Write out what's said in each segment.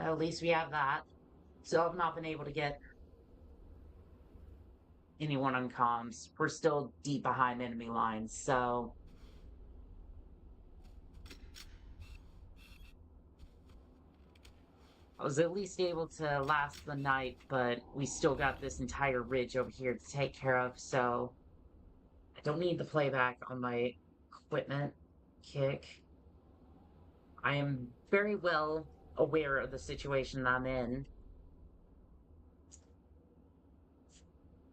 At least we have that. So I've not been able to get anyone on comms. We're still deep behind enemy lines, so I was at least able to last the night, but we still got this entire ridge over here to take care of, so I don't need the playback on my equipment kick. I am very well aware of the situation I'm in.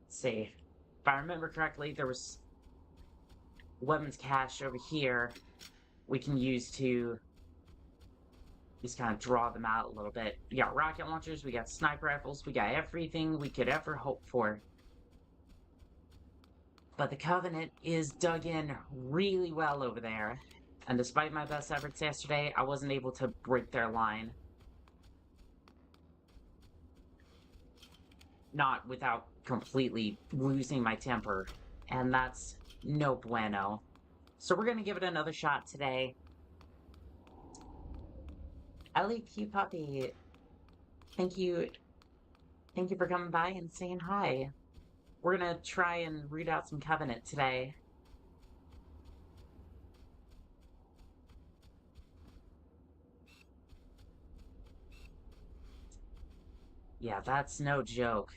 Let's see. If I remember correctly, there was weapons cache over here we can use to just kind of draw them out a little bit. We got rocket launchers, we got sniper rifles, we got everything we could ever hope for. But the Covenant is dug in really well over there. And despite my best efforts yesterday, I wasn't able to break their line. Not without completely losing my temper. And that's no bueno. So we're gonna give it another shot today. LEQ Puppy, thank you for coming by and saying hi. We're gonna try and root out some Covenant today. Yeah, that's no joke.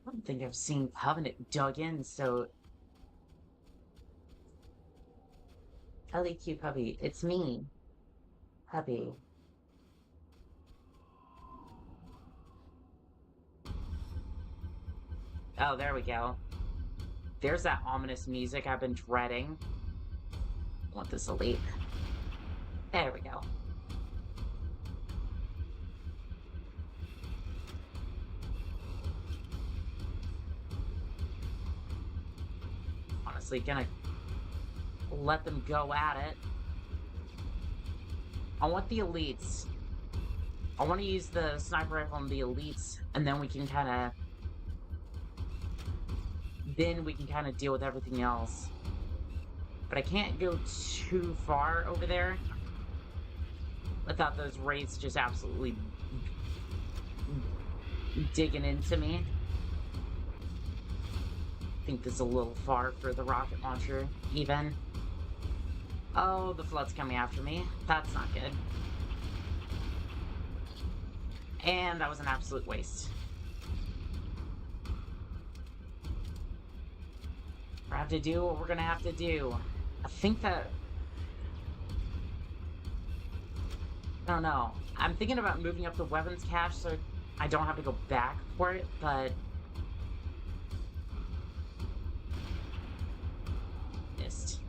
I don't think I've seen Covenant dug in, so... LEQ Puppy, it's me. Puppy. Oh, there we go. There's that ominous music I've been dreading. I want this elite. There we go. Honestly, gonna let them go at it. I want the elites. I want to use the sniper rifle on the elites, and then we can kind of... deal with everything else. But I can't go too far over there without those raids just absolutely digging into me. I think this is a little far for the rocket launcher, even. Oh, the flood's coming after me. That's not good. And that was an absolute waste. We have to do what we're gonna have to do. I think that... I don't know. I'm thinking about moving up the weapons cache so I don't have to go back for it, but... missed.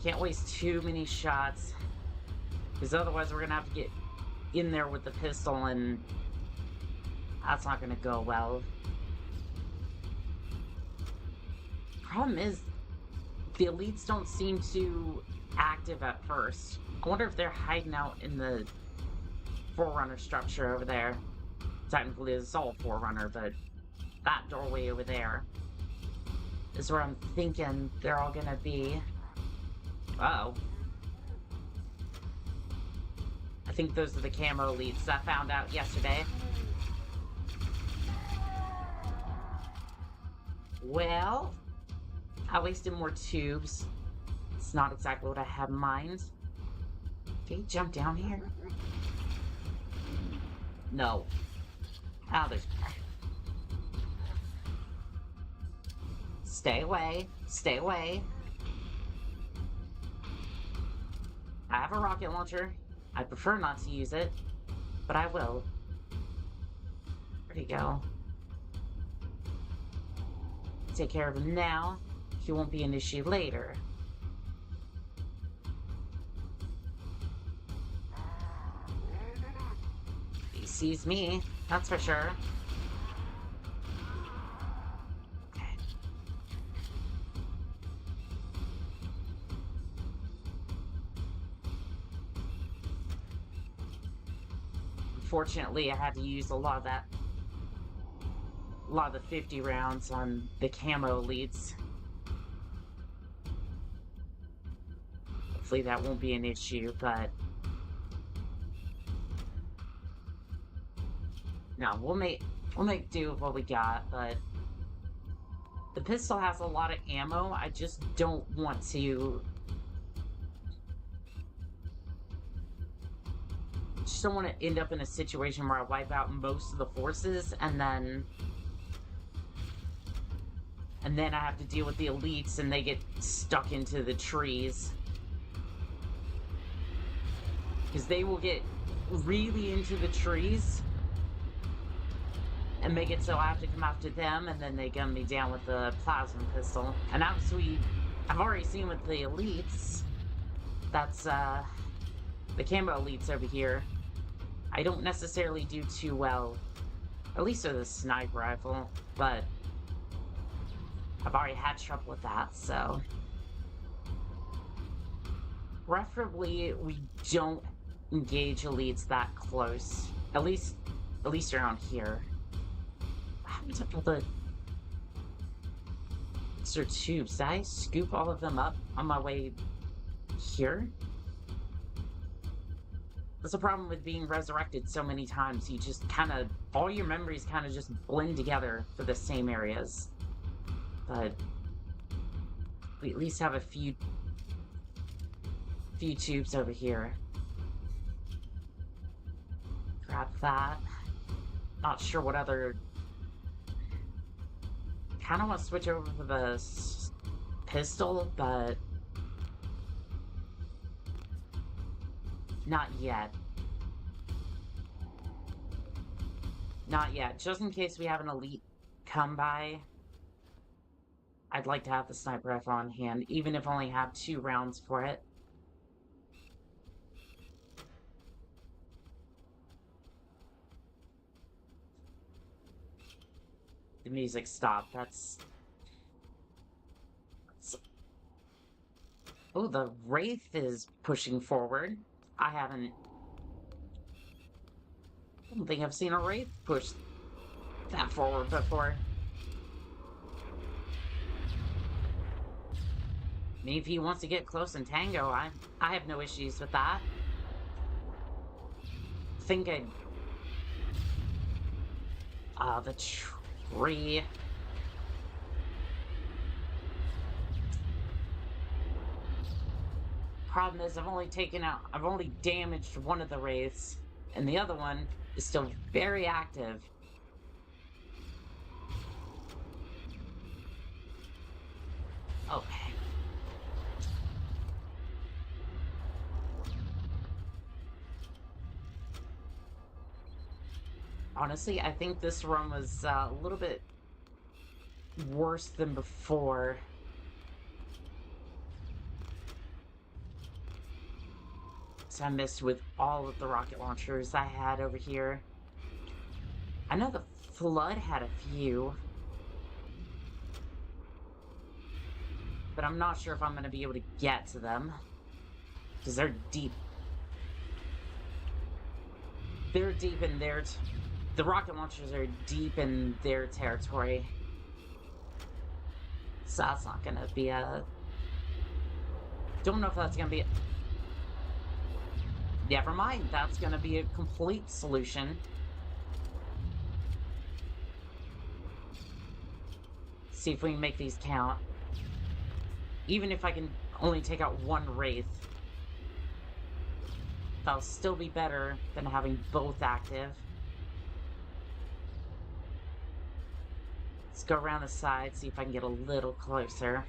Can't waste too many shots. Because otherwise we're going to have to get in there with the pistol, and that's not going to go well. Problem is, the elites don't seem too active at first. I wonder if they're hiding out in the Forerunner structure over there. Technically, it's all Forerunner, but that doorway over there is where I'm thinking they're all going to be. Uh-oh. I think those are the camo elites I found out yesterday. Well, I wasted more tubes. It's not exactly what I had in mind. Can you jump down here? No. Oh, there's... Stay away. Stay away. I have a rocket launcher. I prefer not to use it, but I will. Where'd he go? Take care of him now. He won't be an issue later. He sees me, that's for sure. Okay. Unfortunately, I had to use a lot of that a lot of the 50 rounds on the camo elites. Hopefully that won't be an issue, but no, we'll make do with what we got, but the pistol has a lot of ammo. I just don't want to end up in a situation where I wipe out most of the forces and then I have to deal with the elites and they get stuck into the trees. Because they will get really into the trees and make it so I have to come after them, and then they gun me down with the plasma pistol. And obviously, I've already seen with the elites, that's the camo elites over here. I don't necessarily do too well, at least with the sniper rifle, but I've already had trouble with that, so preferably we don't engage elites that close, at least around here. What happened to all the extra tubes? Did I scoop all of them up on my way here? That's the problem with being resurrected so many times. You just kind of, all your memories kind of just blend together for the same areas. But we at least have a few tubes over here. Grab that. Not sure what other... Kind of want to switch over to the pistol, but not yet. Not yet. Just in case we have an elite come by, I'd like to have the sniper rifle on hand, even if I only have 2 rounds for it. The music stopped. That's... Oh, the Wraith is pushing forward. I don't think I've seen a Wraith push that forward before. I mean, if he wants to get close and tango, I have no issues with that. Thinking... the tree... Problem is, I've only damaged one of the Wraiths, and the other one is still very active. Okay. Honestly, I think this run was a little bit worse than before. So I missed with all of the rocket launchers I had over here. I know the Flood had a few, but I'm not sure if I'm going to be able to get to them, because they're deep. They're deep in their... The rocket launchers are deep in their territory. So that's not going to be a... Don't know if that's going to be... Never mind, that's going to be a complete solution. See if we can make these count. Even if I can only take out one Wraith, that'll still be better than having both active. Let's go around the side, see if I can get a little closer.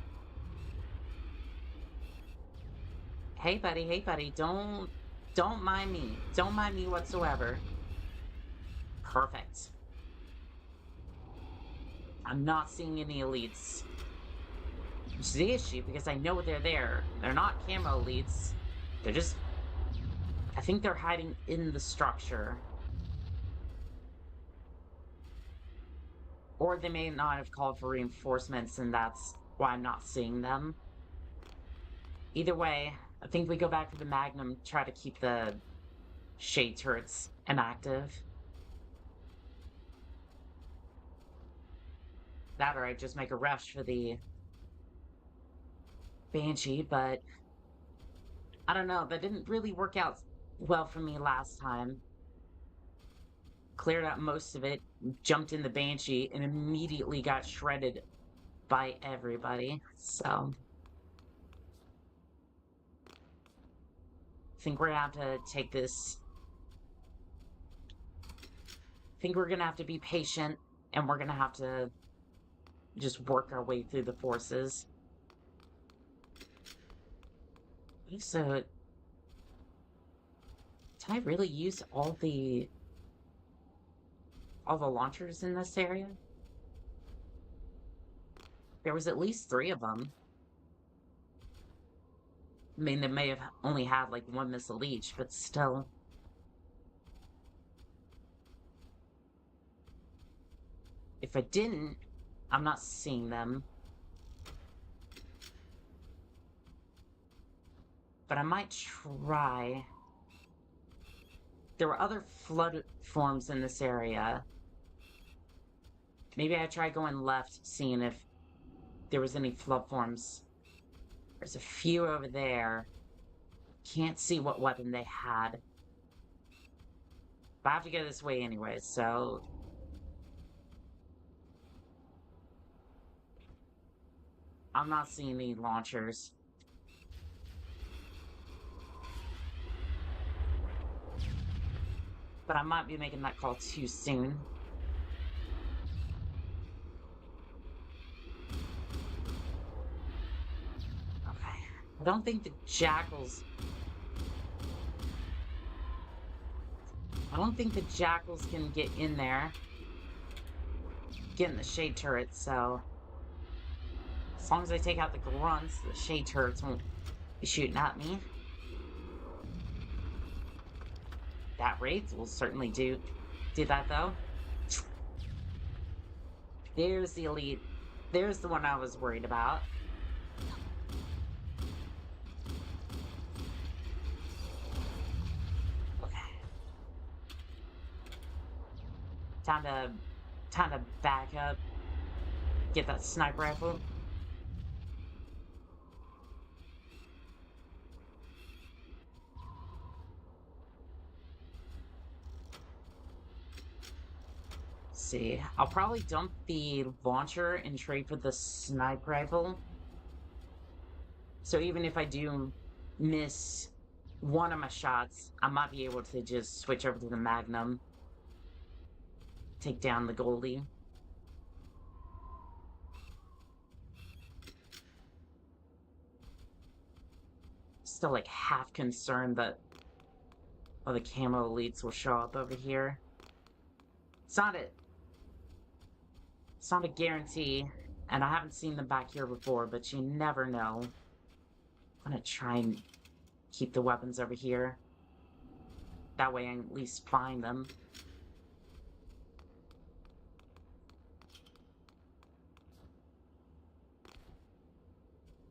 Hey buddy, don't mind me. Don't mind me whatsoever. Perfect. I'm not seeing any elites. Which is the issue, because I know they're there. They're not camo elites. They're just... I think they're hiding in the structure. Or they may not have called for reinforcements, and that's why I'm not seeing them. Either way, I think we go back to the Magnum, try to keep the shade turrets inactive. That or I just make a rush for the Banshee, but I don't know. That didn't really work out well for me last time. Cleared out most of it, jumped in the Banshee, and immediately got shredded by everybody. So I think we're gonna have to take this. I think we're gonna have to be patient, and we're gonna have to just work our way through the forces. So, did I really use all the launchers in this area? There was at least 3 of them. I mean, they may have only had like 1 missile each, but still. If I didn't, I'm not seeing them. But I might try. There were other flood forms in this area. Maybe I try going left, seeing if there was any flood forms. There's a few over there. Can't see what weapon they had. But I have to go this way anyway, so... I'm not seeing any launchers. But I might be making that call too soon. Okay. I don't think the Jackals... I don't think the Jackals can get in there. Get in the shade turret, so... As long as I take out the grunts, the shade turrets won't be shooting at me. That Wraith will certainly do that, though. There's the elite. There's the one I was worried about. Okay. Time to back up. Get that sniper rifle. See, I'll probably dump the launcher and trade for the sniper rifle. So even if I do miss one of my shots, I might be able to just switch over to the Magnum. Take down the Goldie. Still like half concerned that the camo elites will show up over here. It's not a guarantee, and I haven't seen them back here before, but you never know. I'm gonna try and keep the weapons over here. That way I can at least find them.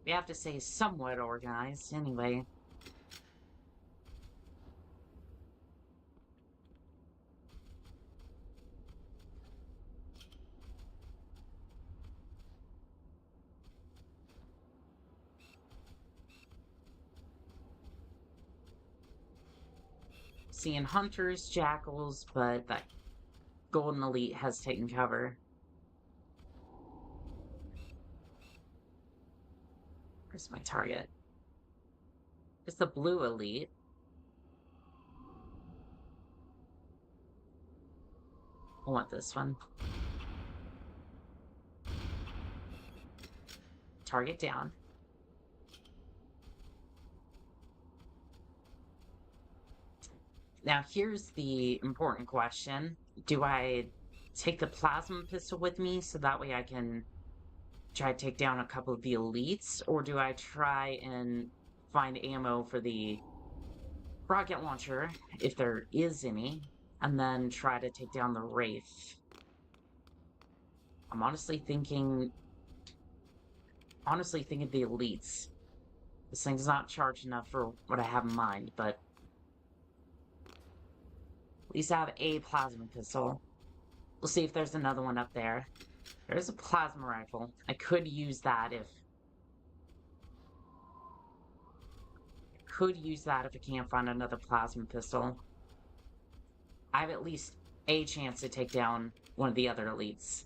We have to say somewhat organized, anyway. Seeing hunters, jackals, but that golden elite has taken cover. Where's my target? It's the blue elite. I want this one. Target down. Now here's the important question. Do I take the plasma pistol with me so that way I can try to take down a couple of the elites? Or do I try and find ammo for the rocket launcher, if there is any, and then try to take down the Wraith? I'm honestly thinking the elites. This thing's not charged enough for what I have in mind, but at least I have a plasma pistol. We'll see if there's another one up there. There's a plasma rifle. I could use that if... I can't find another plasma pistol. I have at least a chance to take down one of the other elites.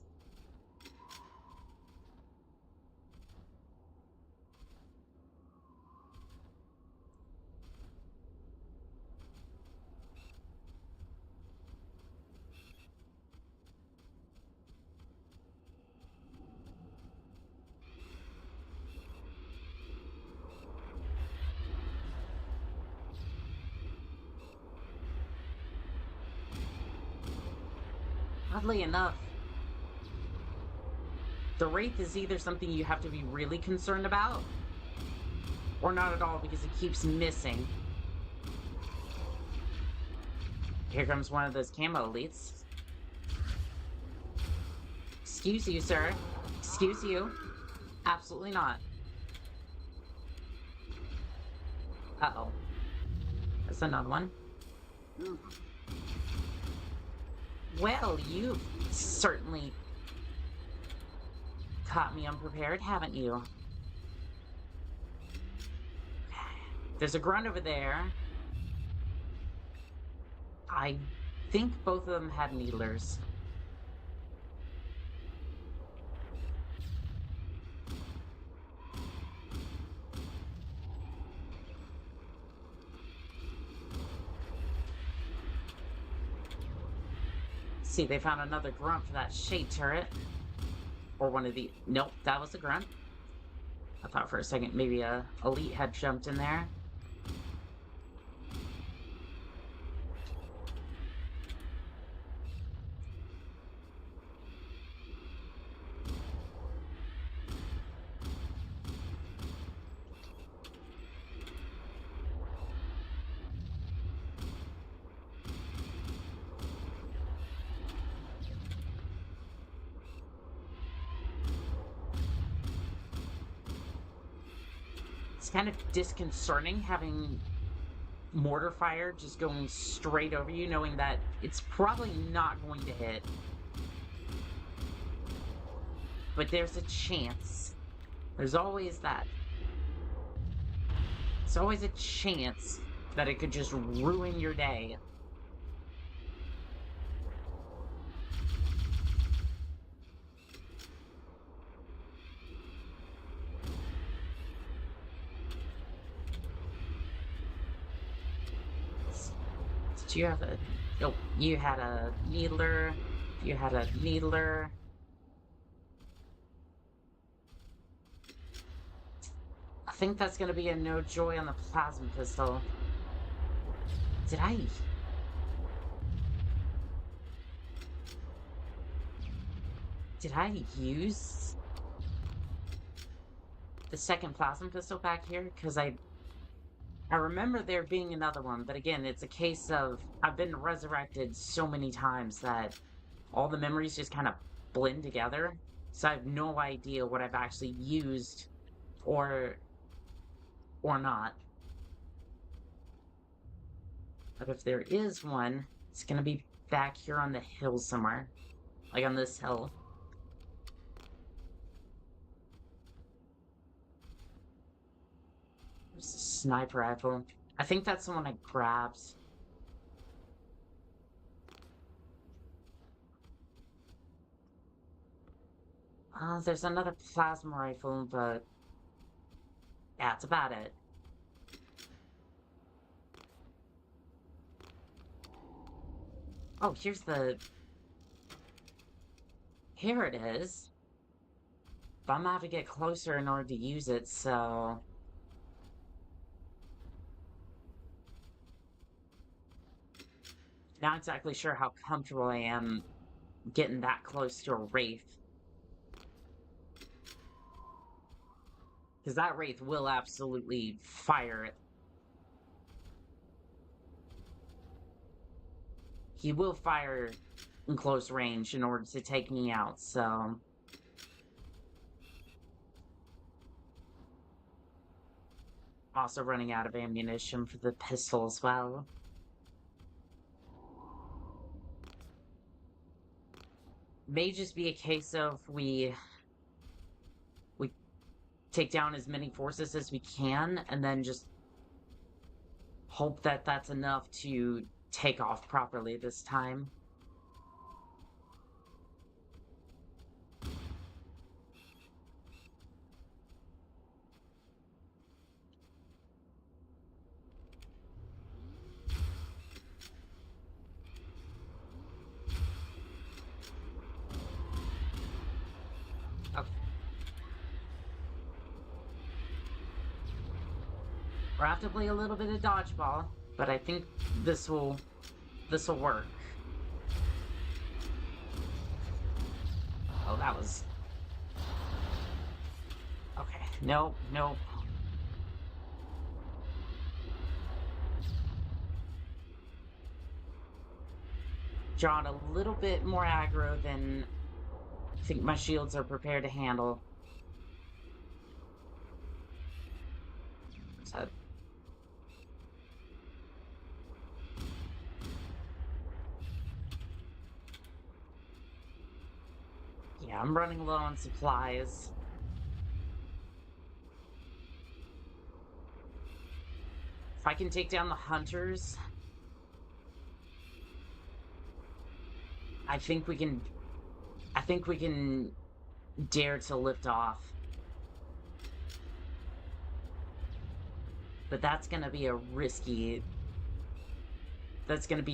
Oddly enough, the Wraith is either something you have to be really concerned about, or not at all because it keeps missing. Here comes one of those camo elites. Excuse you, sir. Excuse you. Absolutely not. Uh-oh. That's another one. Well, you've certainly caught me unprepared, haven't you? There's a grunt over there. I think both of them had needlers. See, they found another grunt for that shade turret. Or one of the... Nope, that was a grunt. I thought for a second maybe a elite had jumped in there. It's kind of disconcerting having mortar fire just going straight over you, knowing that it's probably not going to hit. But there's a chance. There's always that. It's always a chance that it could just ruin your day. Did you have a... Oh, you had a needler. You had a needler. I think that's gonna be a no joy on the plasma pistol. Did I use the second plasma pistol back here? Because I remember there being another one, but again, it's a case of I've been resurrected so many times that all the memories just kind of blend together. So I have no idea what I've actually used or not. But if there is one, it's gonna be back here on the hill somewhere. Like on this hill. There's a sniper rifle. I think that's the one I grabbed. There's another plasma rifle, but... yeah, that's about it. Oh, here's the... here it is. But I'm gonna have to get closer in order to use it, so... not exactly sure how comfortable I am getting that close to a Wraith. Because that Wraith will absolutely fire it. He will fire in close range in order to take me out, so... also running out of ammunition for the pistol as well. may just be a case of we take down as many forces as we can and then just hope that that's enough to take off properly this time. Okay. We'll have to play a little bit of dodgeball, but I think this will work. Oh, that was... Okay, nope, nope. Drawn a little bit more aggro than I think my shields are prepared to handle. So... yeah, I'm running low on supplies. If I can take down the hunters, I think we can dare to lift off. But that's going to be a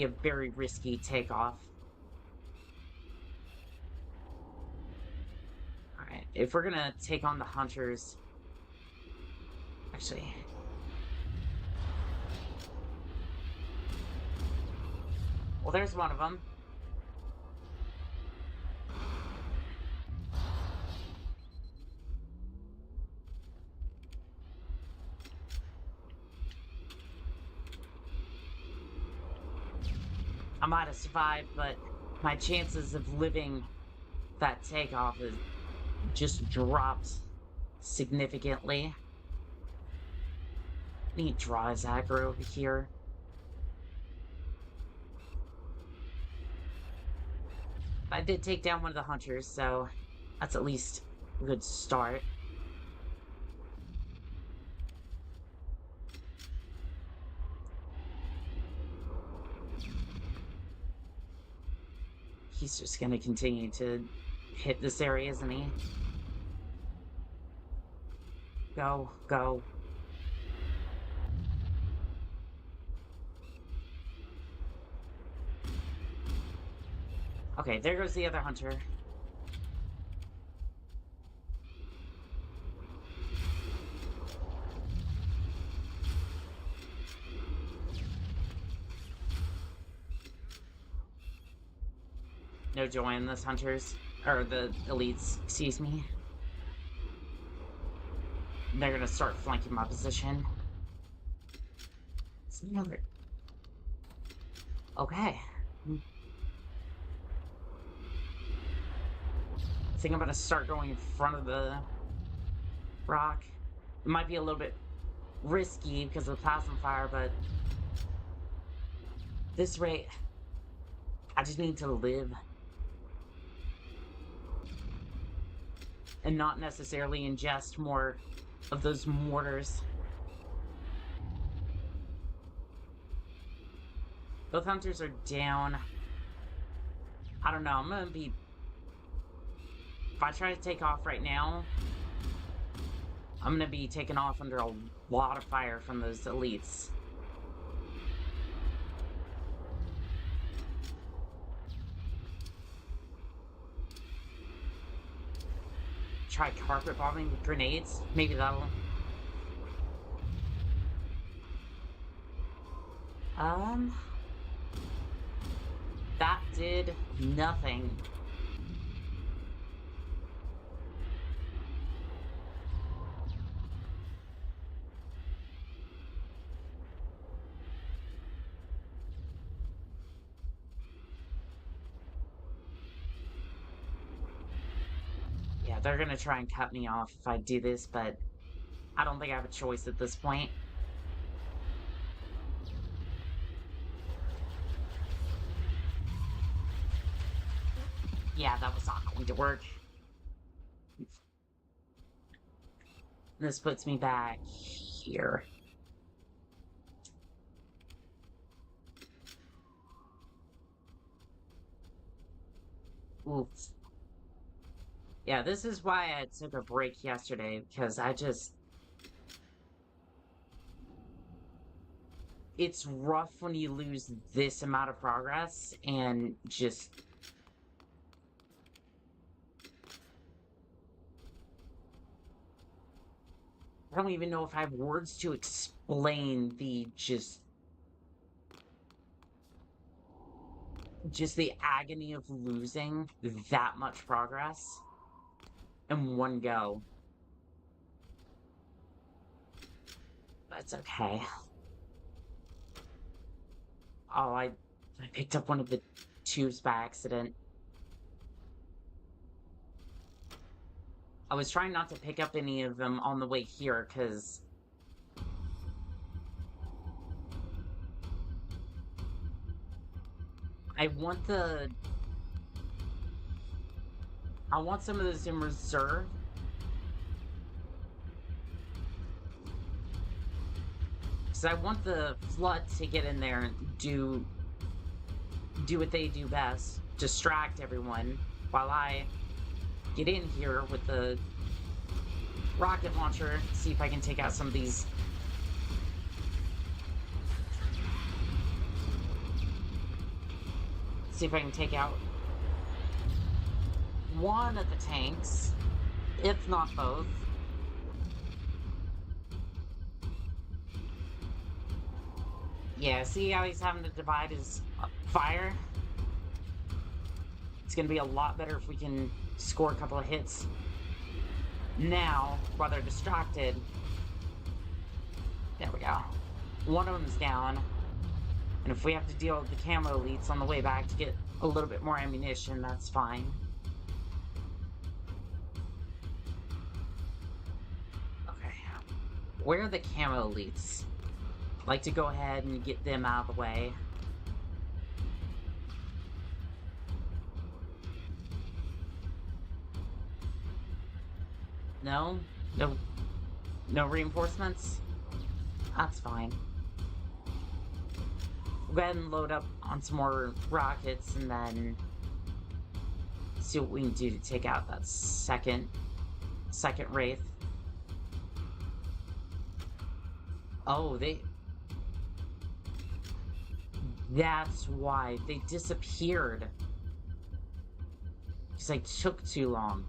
very risky takeoff. Alright, if we're going to take on the hunters... Actually... well, there's one of them. I might have survived, but my chances of living that takeoff has just dropped significantly. I need to draw his aggro over here. I did take down one of the hunters, so that's at least a good start. He's just gonna continue to hit this area, isn't he? Go, go. Okay, there goes the other hunter. No joy in this hunters, or the elites, excuse me. They're gonna start flanking my position. It's another... okay. I think I'm gonna start going in front of the rock. It might be a little bit risky because of the plasma fire, but this rate, I just need to live. And not necessarily ingest more of those mortars. Both hunters are down. I don't know, I'm gonna be... if I try to take off right now, I'm gonna be taken off under a lot of fire from those elites. Try carpet bombing with grenades. Maybe that'll... that did nothing. Yeah, they're gonna try and cut me off if I do this, but I don't think I have a choice at this point. Yeah, that was not going to work. This puts me back here. Oof. Yeah, this is why I took a break yesterday, because it's rough when you lose this amount of progress and just... I don't even know if I have words to explain the just the agony of losing that much progress in one go. But it's okay. Oh, I picked up one of the tubes by accident. I was trying not to pick up any of them on the way here, because I want some of those in reserve. Because I want the flood to get in there and do what they do best. Distract everyone while I get in here with the rocket launcher, see if I can take out some of these. See if I can take out one of the tanks, if not both. Yeah, see how he's having to divide his fire? It's gonna be a lot better if we can score a couple of hits now while they're distracted. There we go. One of them's down. And if we have to deal with the camo elites on the way back to get a little bit more ammunition, that's fine. Okay. Where are the camo elites? I'd like to go ahead and get them out of the way. No? No reinforcements? That's fine. We'll go ahead and load up on some more rockets and then see what we can do to take out that second Wraith. Oh, that's why they disappeared. Because they took too long.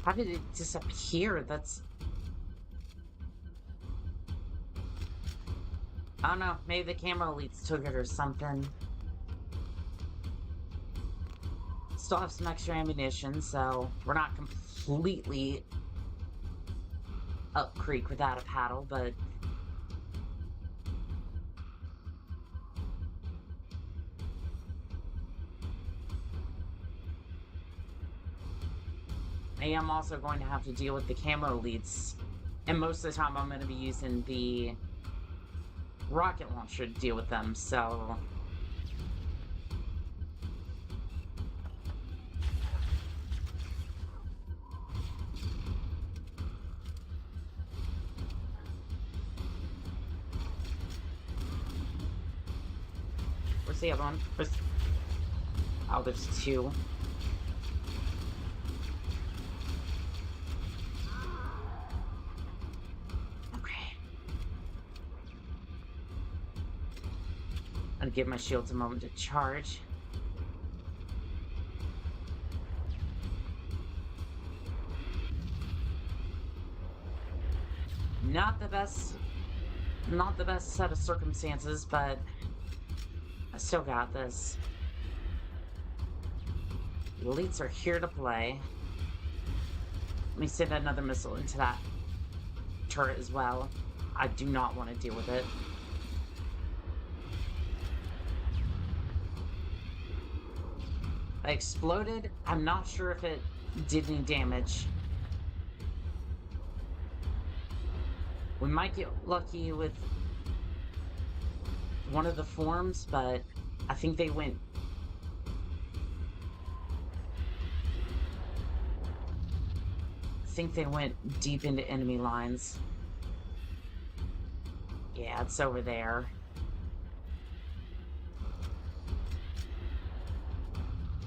How did it disappear? That's... I don't know, maybe the camo elites took it or something. Still have some extra ammunition, so we're not completely up creek without a paddle, but... I am also going to have to deal with the camo elites, and most of the time I'm going to be using the rocket launcher to deal with them, so... Where's the other one? Oh, there's two. I'm gonna give my shields a moment to charge. Not the best set of circumstances, but I still got this. The elites are here to play. Let me send another missile into that turret as well. I do not want to deal with it. I exploded. I'm not sure if it did any damage. We might get lucky with one of the forms, but I think they went... I think they went deep into enemy lines. Yeah, it's over there.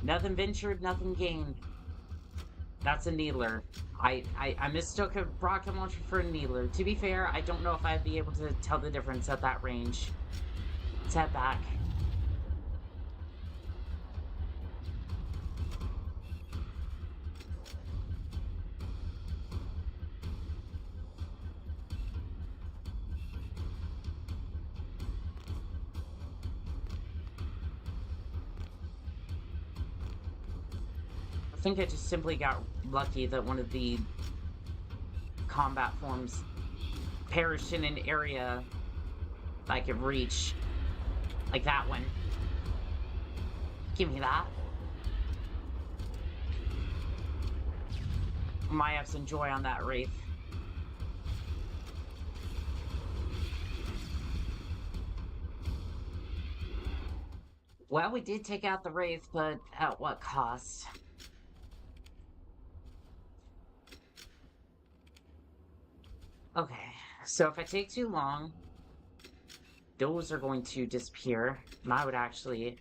Nothing ventured, nothing gained. That's a needler. I mistook a rocket launcher for a needler. To be fair, I don't know if I'd be able to tell the difference at that range. Let's head back. I think I just simply got lucky that one of the combat forms perished in an area I could reach. Like that one. Give me that. Might have some joy on that Wraith. Well, we did take out the Wraith, but at what cost? Okay, so if I take too long, those are going to disappear, and I would actually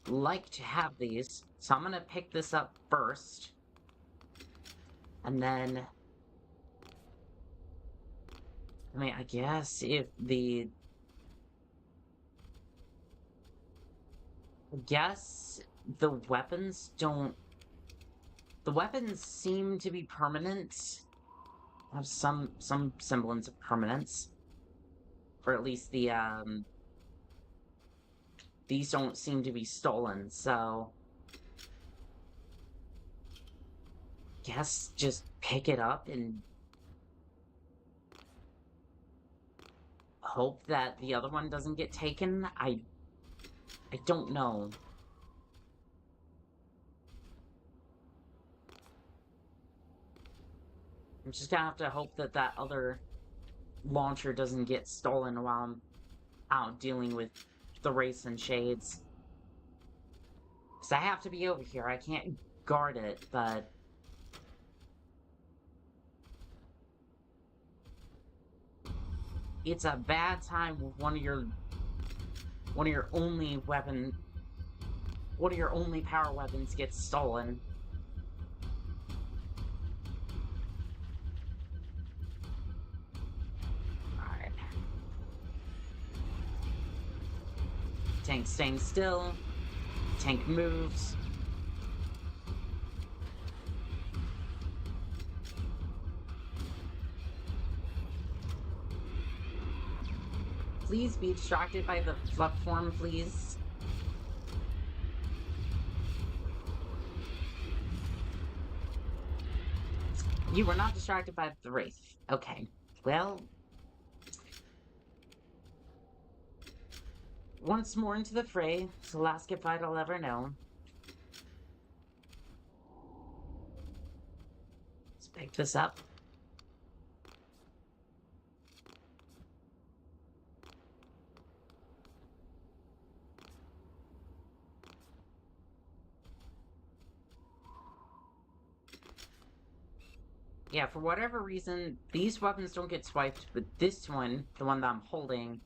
like to have these. So I'm gonna pick this up first, and then... I mean, I guess if the... I guess the weapons don't... The weapons seem to be permanent. Have some semblance of permanence. Or at least the, these don't seem to be stolen, so... Guess just pick it up and... hope that the other one doesn't get taken? I don't know. I'm just gonna have to hope that that other launcher doesn't get stolen while I'm out dealing with the Wraiths and Shades. Because I have to be over here. I can't guard it, but... It's a bad time with one of your only power weapons gets stolen. Alright. Tank staying still. Tank moves. Please be distracted by the fluff form, please. You were not distracted by the Wraith. Okay. Well... Once more into the fray. It's the last good fight I'll ever know. Let's pick this up. Yeah, for whatever reason, these weapons don't get swiped, but this one, the one that I'm holding,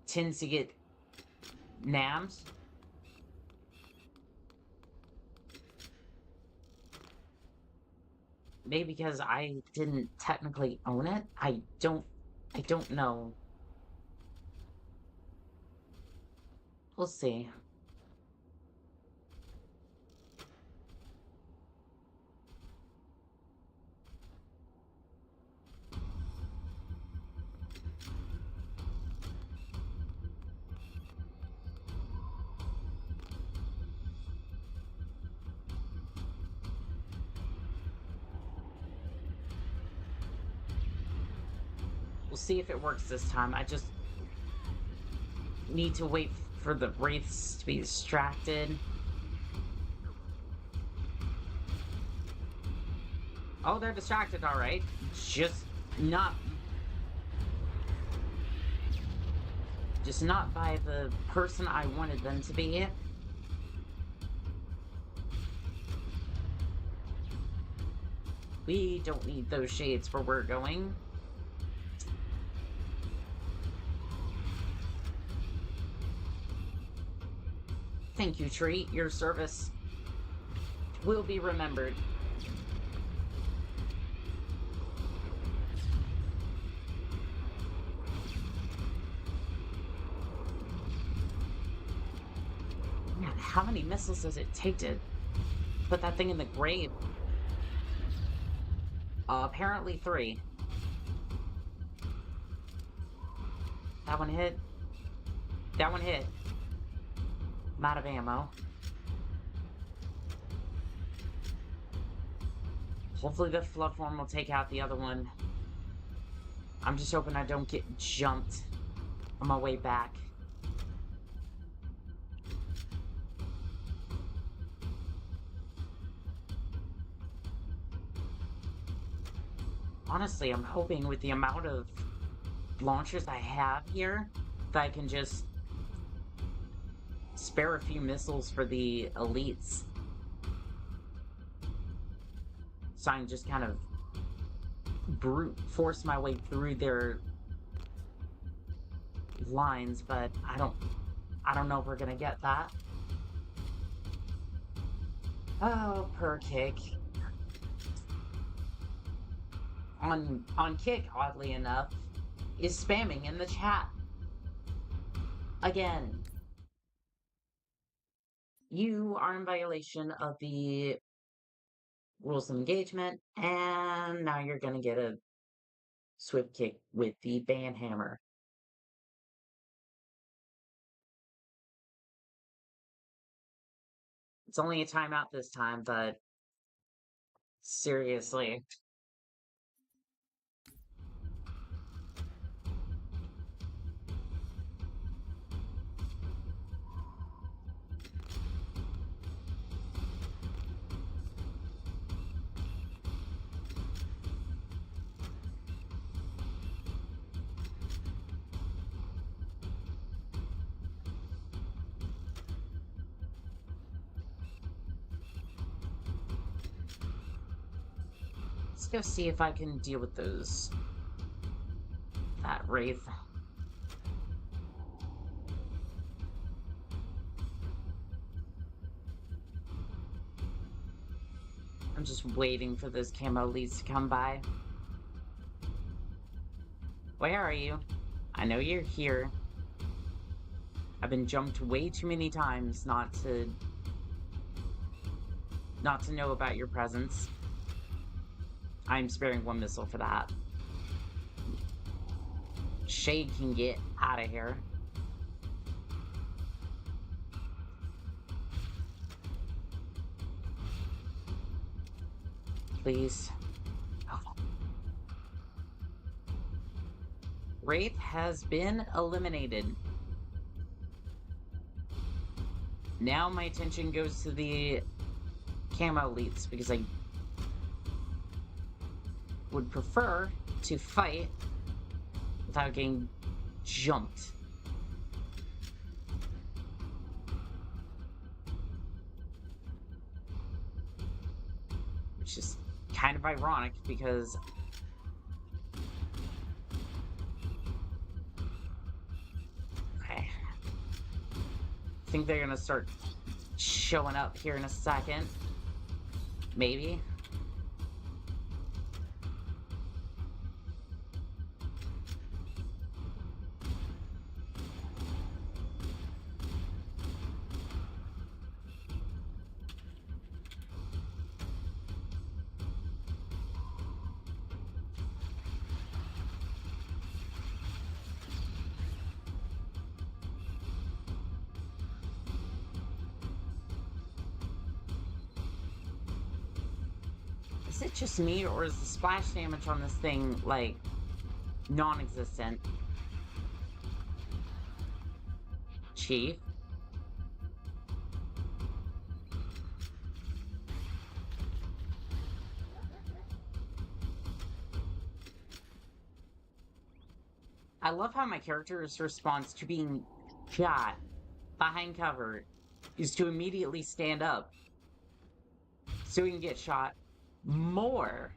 tends to get NAMs. Maybe because I didn't technically own it? I don't know. We'll see. We'll see if it works this time. I just need to wait for the Wraiths to be distracted. Oh, they're distracted, alright. Just not... Just not by the person I wanted them to be. We don't need those shades where we're going. Thank you, Tree. Your service will be remembered. Man, how many missiles does it take to put that thing in the grave? Apparently 3. That one hit. That one hit. I'm out of ammo. Hopefully the flood form will take out the other one. I'm just hoping I don't get jumped on my way back. Honestly, I'm hoping with the amount of launchers I have here that I can just spare a few missiles for the elites. So I can just kind of brute force my way through their lines, but I don't know if we're gonna get that. Oh, per kick. On Kick, oddly enough, is spamming in the chat. Again. You are in violation of the rules of engagement, and now you're gonna get a swift kick with the ban hammer. It's only a timeout this time, but seriously. Let's go see if I can deal with that Wraith. I'm just waiting for those camo leads to come by. Where are you? I know you're here. I've been jumped way too many times not to know about your presence. I'm sparing 1 missile for that. Shade can get out of here. Please. Oh. Wraith has been eliminated. Now my attention goes to the camo elites because I would prefer to fight without getting jumped. Which is kind of ironic because okay. I think they're gonna start showing up here in a second. Maybe. Is it just me, or is the splash damage on this thing, like, non-existent? Chief? I love how my character's response to being shot behind cover is to immediately stand up so he can get shot more.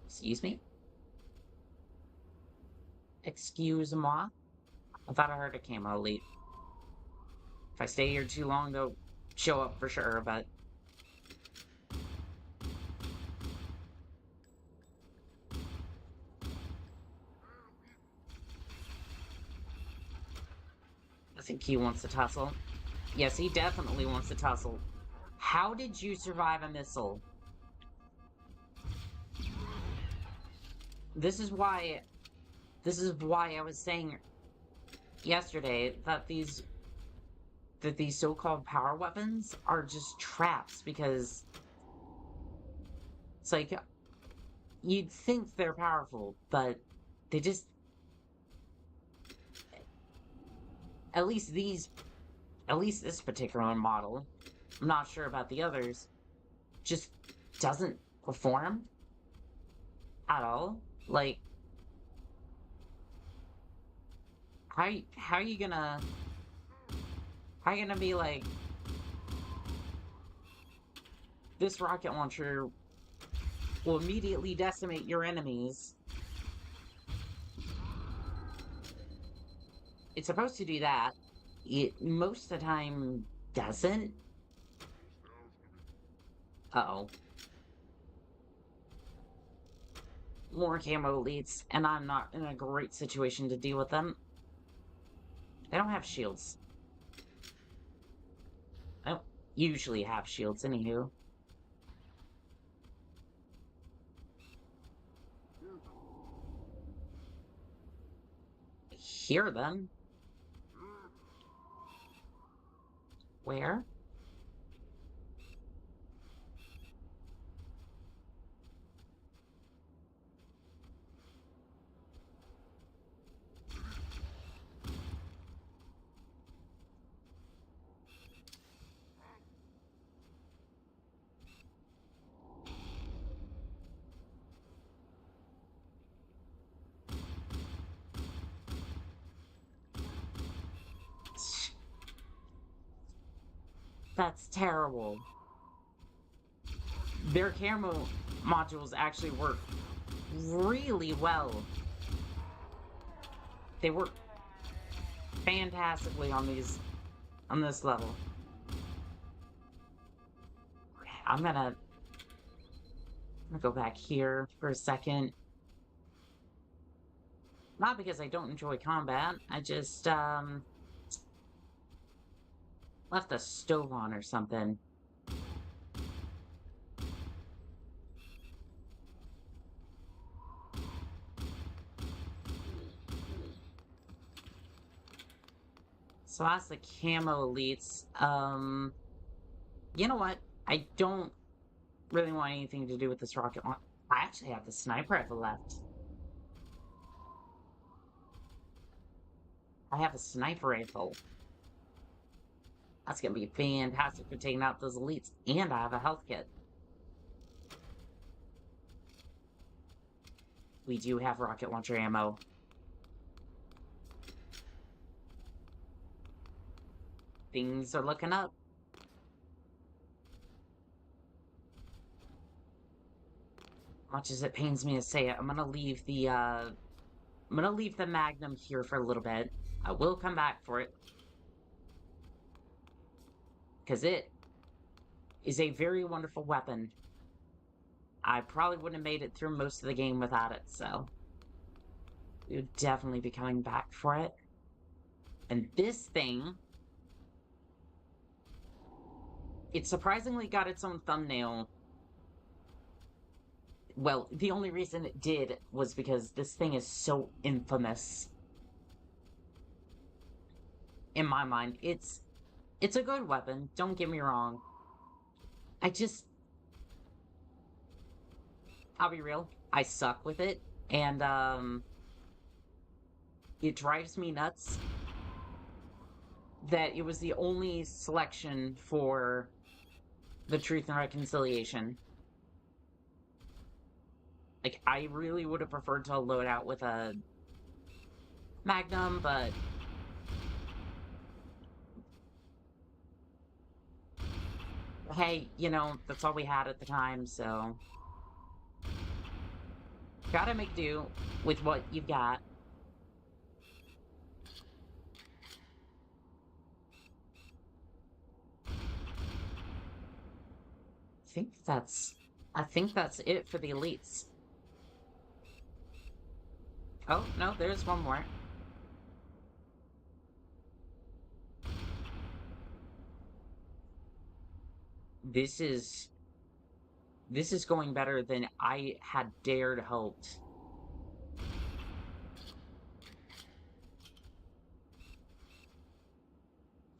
Excuse me? Excuse-moi? I thought I heard a camo elite. If I stay here too long, they'll show up for sure, but... I think he wants to tussle. Yes, he definitely wants to tussle. How did you survive a missile? This is why I was saying yesterday that these so-called power weapons are just traps, because it's like you'd think they're powerful, but they just, at least this particular model, I'm not sure about the others, just doesn't perform at all. Like, how are you gonna be like, this rocket launcher will immediately decimate your enemies? It's supposed to do that. It most of the time doesn't. Uh-oh. More camo elites, and I'm not in a great situation to deal with them. They don't have shields. I don't usually have shields, anywho. I hear them. Where? That's terrible. Their camo modules actually work really well. They work fantastically on this level. I'm gonna go back here for a second. Not because I don't enjoy combat, I just left the stove on or something. So that's the camo elites. You know what? I don't really want anything to do with this rocket launcher. I actually have the sniper rifle left. I have a sniper rifle. That's gonna be fantastic for taking out those elites, and I have a health kit. We do have rocket launcher ammo. Things are looking up. Much as it pains me to say it, I'm gonna leave the Magnum here for a little bit. I will come back for it, because it is a very wonderful weapon. I probably wouldn't have made it through most of the game without it, so we would definitely be coming back for it. And this thing, it surprisingly got its own thumbnail. Well, the only reason it did was because this thing is so infamous. In my mind, it's a good weapon, don't get me wrong. I'll be real, I suck with it, and it drives me nuts that it was the only selection for the Truth and Reconciliation. Like, I really would have preferred to load out with a Magnum, but hey, you know, that's all we had at the time, so gotta make do with what you've got. think that's I think that's it for the elites. Oh, no, there's one more. This is this is going better than I had dared hoped.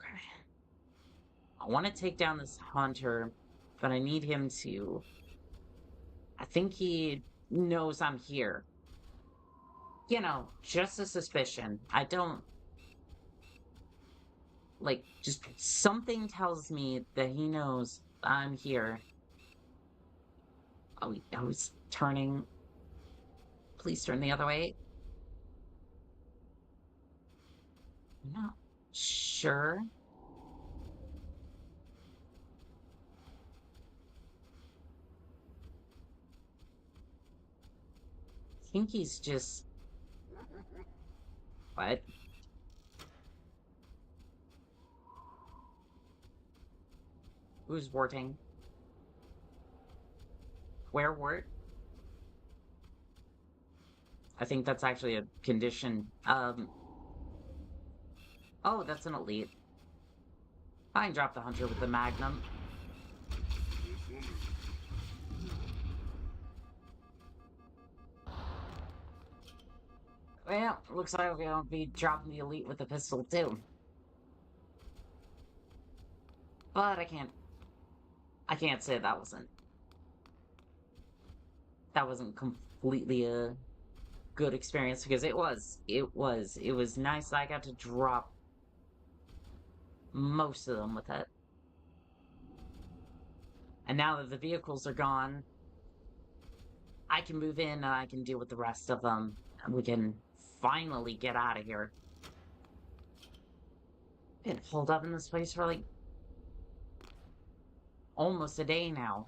Okay. I want to take down this hunter, but I need him to. I think he knows I'm here. You know, just a suspicion. I don't like just something tells me that he knows I'm here. Oh, he's turning. Please turn the other way. No. Sure. I think he's just. What? Who's warting? Where wart? I think that's actually a condition. Oh, that's an elite. I can drop the hunter with the magnum. Well, looks like we'll be dropping the elite with the pistol too. But I can't say that wasn't completely a good experience because it was nice. I got to drop most of them with it. And now that the vehicles are gone, I can move in and I can deal with the rest of them. And we can finally get out of here. Been holed up in this place for like almost a day now.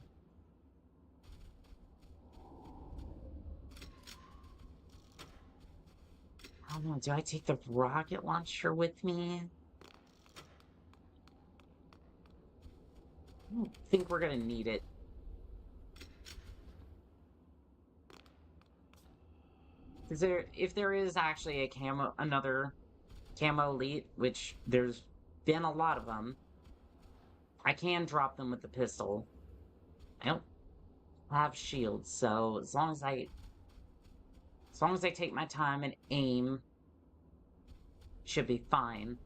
I don't know, do I take the rocket launcher with me? I don't think we're gonna need it. If there is actually another camo elite, which there's been a lot of them, I can drop them with the pistol. I don't have shields, so as long as I take my time and aim, should be fine.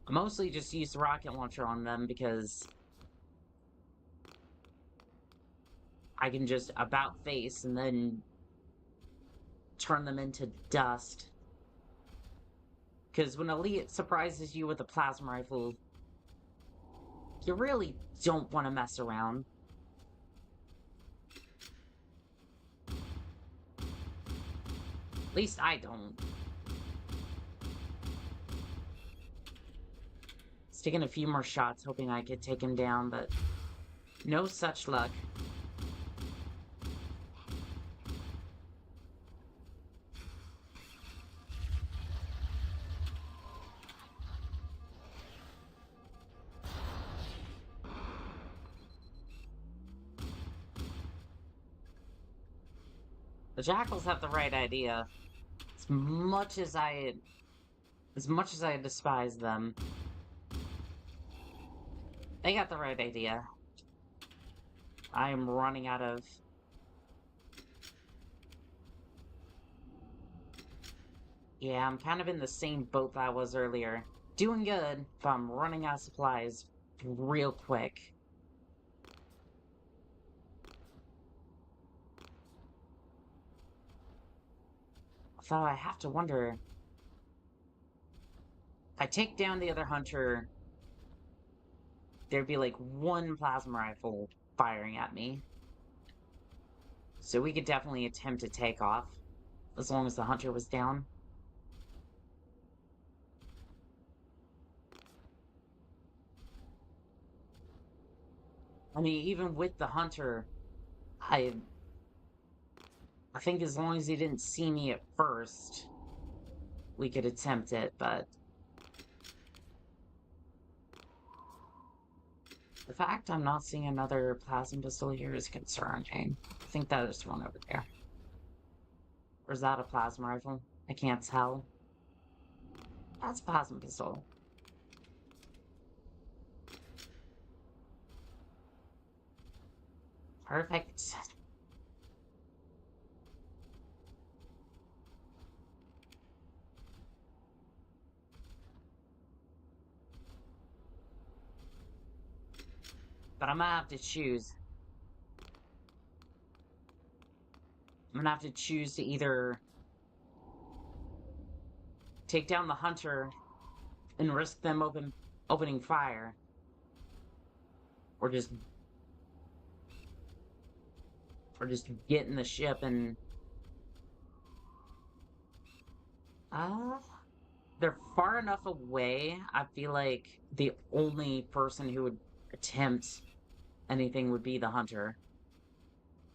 I mostly just use the rocket launcher on them because I can just about face and then turn them into dust. Because when elite surprises you with a plasma rifle, you really don't want to mess around. At least I don't. Taking a few more shots, hoping I could take him down, but no such luck. The Jackals have the right idea. As much as I despise them, they got the right idea. I am running out of... Yeah, I'm kind of in the same boat that I was earlier. Doing good, but I'm running out of supplies real quick. So I have to wonder... If I take down the other hunter, there'd be like one plasma rifle firing at me. So we could definitely attempt to take off as long as the hunter was down. I mean, even with the hunter, I I think as long as he didn't see me at first, we could attempt it, but the fact I'm not seeing another plasma pistol here is concerning. I think that is one over there. Or is that a plasma rifle? I can't tell. That's a plasma pistol. Perfect. But I'm gonna have to choose. I'm gonna have to choose to either take down the hunter and risk them opening fire, or just get in the ship and uh they're far enough away. I feel like the only person who would attempt anything would be the hunter.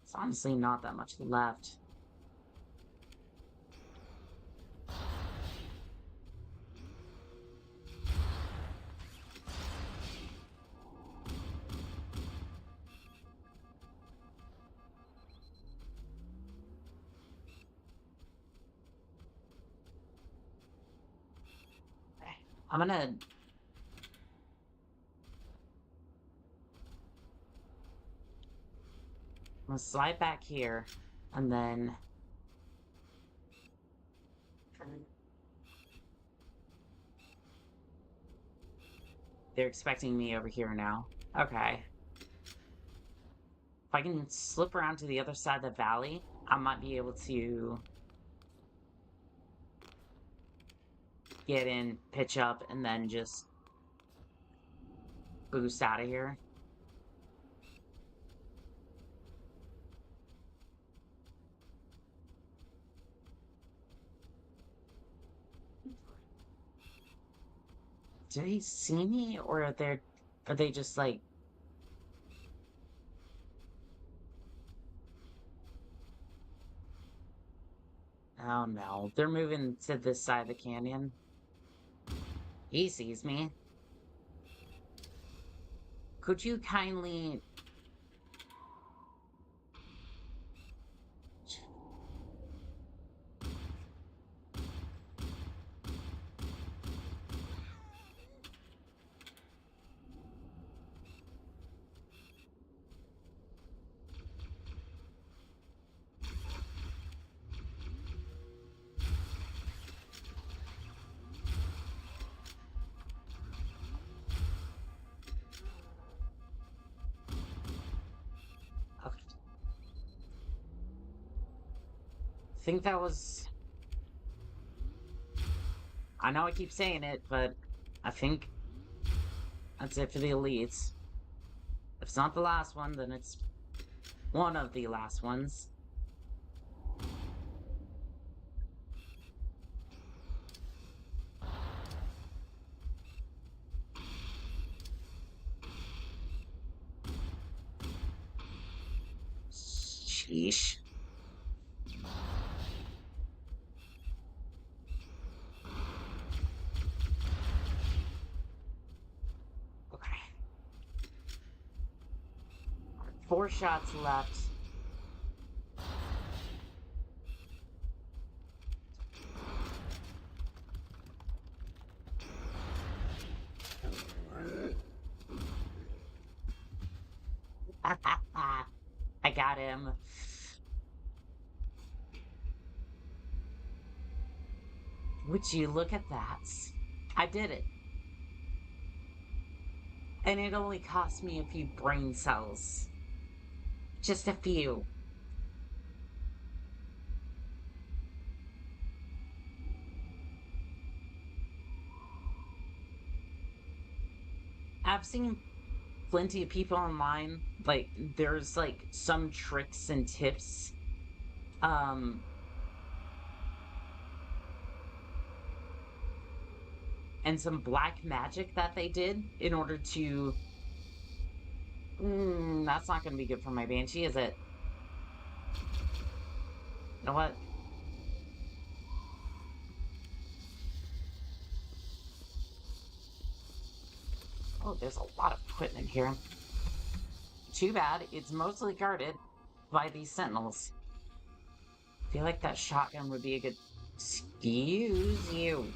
It's honestly not that much left. I'm gonna slide back here, and then they're expecting me over here now. Okay. If I can slip around to the other side of the valley, I might be able to get in, pitch up, and then just boost out of here. Do they see me, or are they just like... Oh no, they're moving to this side of the canyon. He sees me. Could you kindly... Okay. I think that was... I know I keep saying it, but I think that's it for the elites. If it's not the last one, then it's one of the last ones. Sheesh. Okay. 4 shots left. I got him. Would you look at that? I did it. And it only cost me a few brain cells. Just a few. I've seen plenty of people online, like, there's, like, some tricks and tips Um, and some black magic that they did in order to... that's not going to be good for my Banshee, is it? You know what? Oh, there's a lot of equipment here. Too bad, it's mostly guarded by these sentinels. I feel like that shotgun would be a good... Excuse you.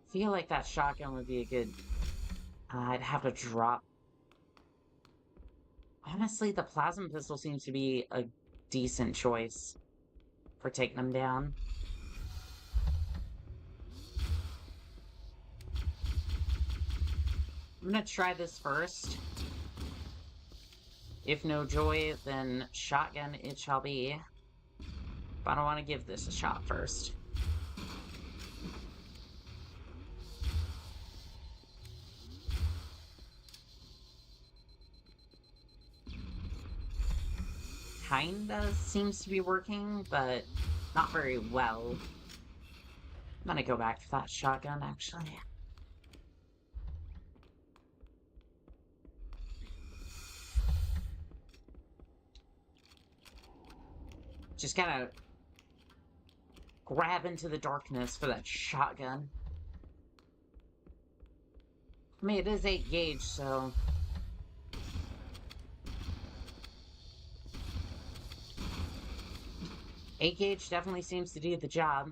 Feel like that shotgun would be a good... I'd have to drop... Honestly, the plasma pistol seems to be a decent choice for taking them down. I'm gonna try this first. If no joy, then shotgun it shall be. But I want to give this a shot first. Kinda seems to be working, but not very well. I'm gonna go back to that shotgun, actually. Just gotta grab into the darkness for that shotgun. I mean, it is 8 gauge, so... 8 gauge definitely seems to do the job.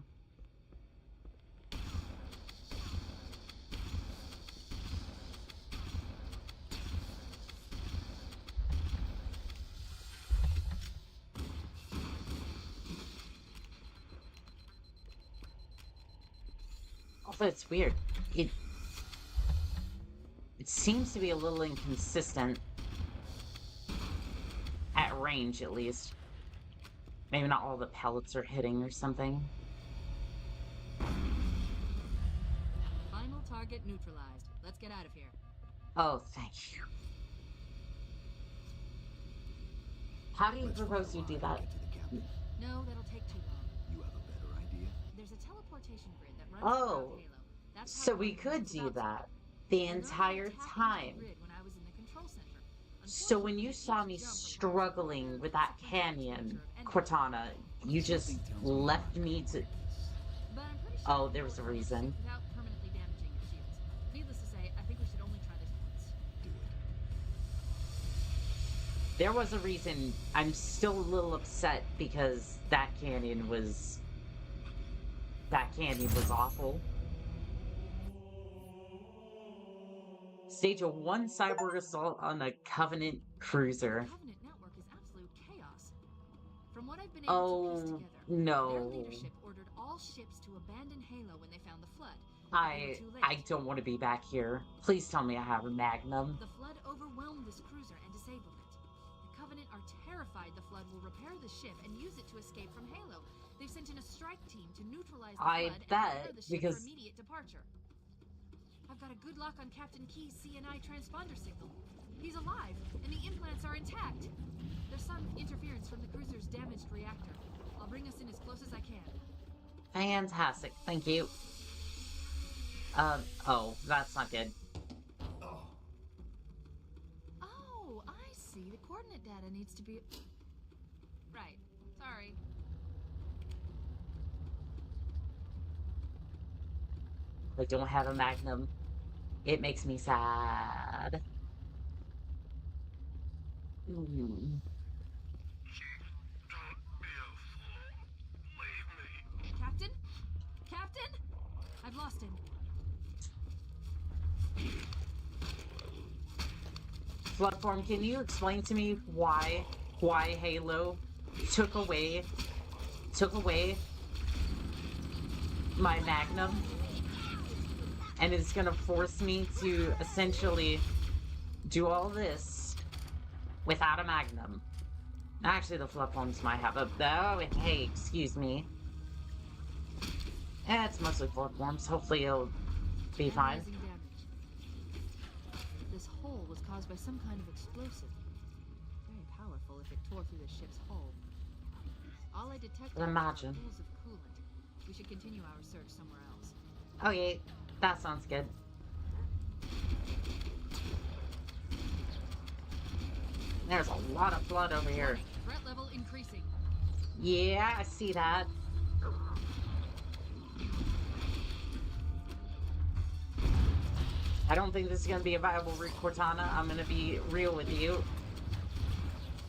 Also, it's weird. It seems to be a little inconsistent. At range, at least. Maybe not all the pellets are hitting or something. Final target neutralized. Let's get out of here. Oh, thank you. How do you propose you do that? No, that'll take too long. You have a better idea? There's a teleportation grid that runs Oh, throughout Halo. That's how so we could do that the entire time. So when you saw me struggling with that canyon, Cortana, you just left me to... Oh, there was a reason. Without permanently damaging your shields. Needless to say, I think we should only try this once. Do it. There was a reason. I'm still a little upset because that canyon was awful. Stage a 1 cyborg assault on a Covenant cruiser. The Covenant network is absolute chaos. From what I've been able to piece together, their No. leadership ordered all ships to abandon Halo when they found the Flood. I don't want to be back here. Please tell me I have a Magnum. The Flood overwhelmed this cruiser and disabled it. The Covenant are terrified the Flood will repair the ship and use it to escape from Halo. They've sent in a strike team to neutralize the I Flood and bet, prepare the ship because- for immediate departure. I've got a good lock on Captain Key's CNI transponder signal. He's alive, and the implants are intact. There's some interference from the cruiser's damaged reactor. I'll bring us in as close as I can. Fantastic. Thank you. Oh, that's not good. Oh, I see. The coordinate data needs to be... Right. Sorry. I don't have a Magnum. It makes me sad. Mm. Captain? Captain? I've lost him. Floodform, can you explain to me why Halo took away my Magnum and is gonna force me to essentially do all this without a Magnum? Actually, the Floodforms might have a... Oh, hey, excuse me. It's mostly Floodforms. Hopefully it'll be fine. Analyzing damage. This hole was caused by some kind of explosive. trouble if it tore through the ship's hull. All I detect I'd imagine. are pools of coolant. We should continue our search somewhere else. Okay, that sounds good. There's a lot of blood over here. Threat level increasing. Yeah, I see that. I don't think this is going to be a viable route, Cortana. I'm going to be real with you.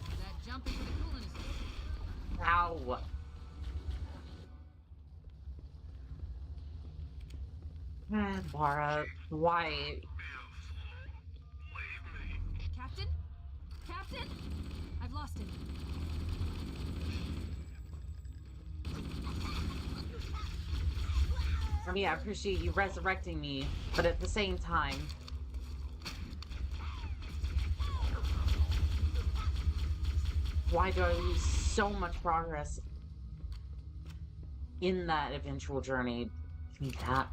That jump into the coolant is... Ow. Lara, why? Captain? Captain? I've lost him. I mean, I appreciate you resurrecting me, but at the same time... Why do I lose so much progress in that eventual journey? Give me that.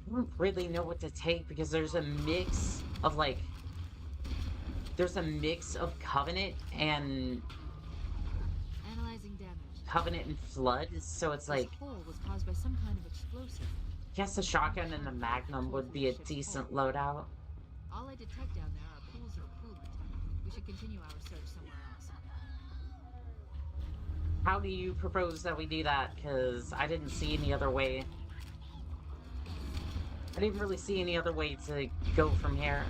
I don't really know what to take because there's a mix of like... There's a mix of Covenant and... Analyzing damage. Covenant and Flood, so it's like... This hole was caused by some kind of explosive. I guess the shotgun and the Magnum would be a decent loadout. All I detect down there are pools of coolant. We should continue our search somewhere else. How do you propose that we do that? Because I didn't see any other way. I didn't really see any other way to go from here.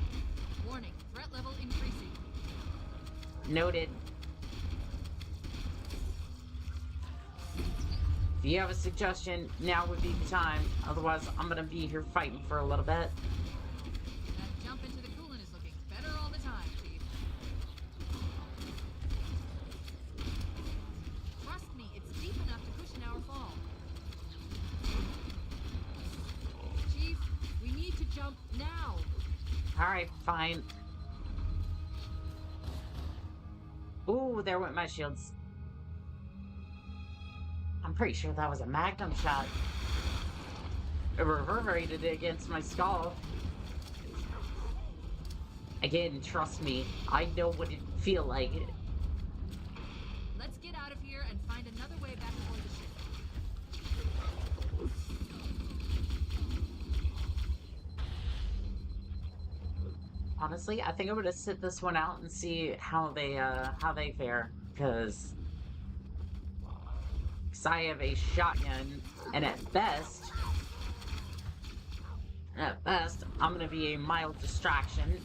Warning, threat level increasing. Noted. If you have a suggestion, now would be the time. Otherwise, I'm gonna be here fighting for a little bit. That jump into the coolant is looking better all the time, Chief. Trust me, it's deep enough to cushion our fall. Chief, we need to jump now. Alright, fine. Ooh, there went my shields. I'm pretty sure that was a Magnum shot. It reverberated against my skull. Again, trust me, I know what it feel like. Let's get out of here and find another way back aboard the ship. Honestly, I think I'm gonna sit this one out and see how they fare, because I have a shotgun, and at best, I'm gonna be a mild distraction.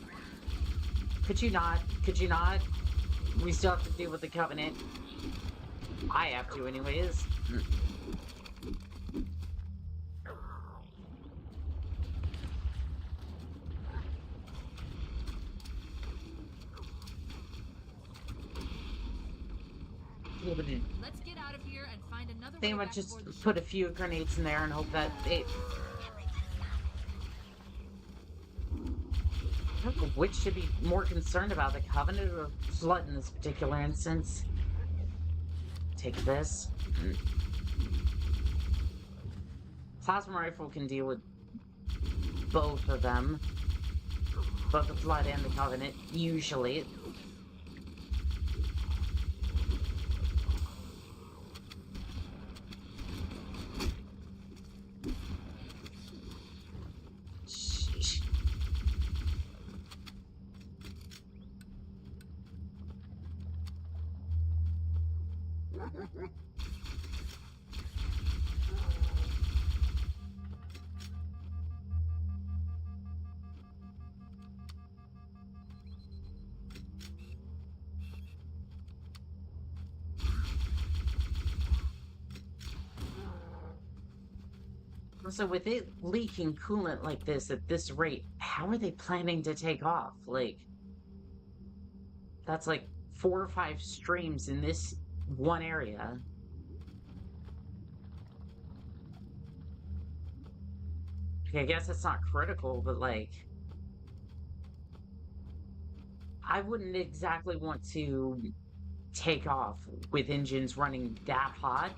Could you not? Could you not? We still have to deal with the Covenant. I have to, anyways. Let's get out of here and find another I think way I back might just aboard the ship. put a few grenades in there and hope that they... I don't know which should be more concerned about, the Covenant or Flood in this particular instance. Take this. Plasma rifle can deal with both of them. Both the Flood and the Covenant, usually. Sheesh. So with it leaking coolant like this at this rate, how are they planning to take off? Like, that's like 4 or 5 streams in this one area. I guess it's not critical, but like, I wouldn't exactly want to take off with engines running that hot.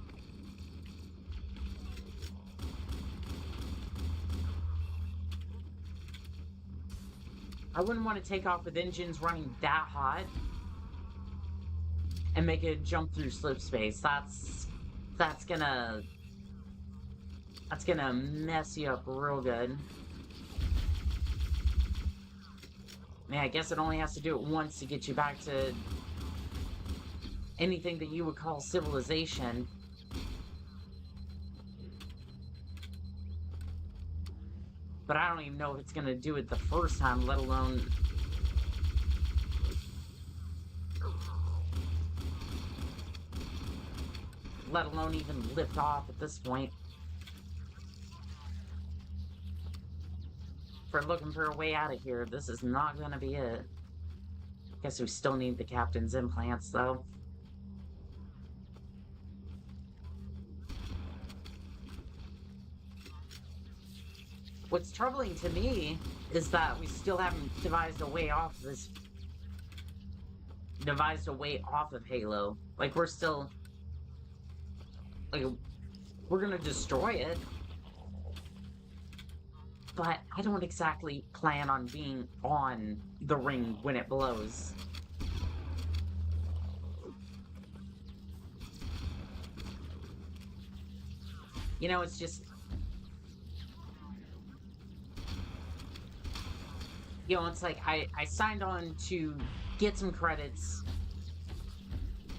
I wouldn't want to take off with engines running that hot and make it jump through slip space. That's gonna mess you up real good. Man, I guess it only has to do it once to get you back to anything that you would call civilization. But I don't even know if it's gonna do it the first time, let alone... even lift off at this point. If we're looking for a way out of here, this is not gonna be it. Guess we still need the captain's implants, though. What's troubling to me is that we still haven't devised a way off of Halo. Like, we're still... like, we're gonna destroy it. But I don't exactly plan on being on the ring when it blows. You know, it's just... you know, it's like, I signed on to get some credits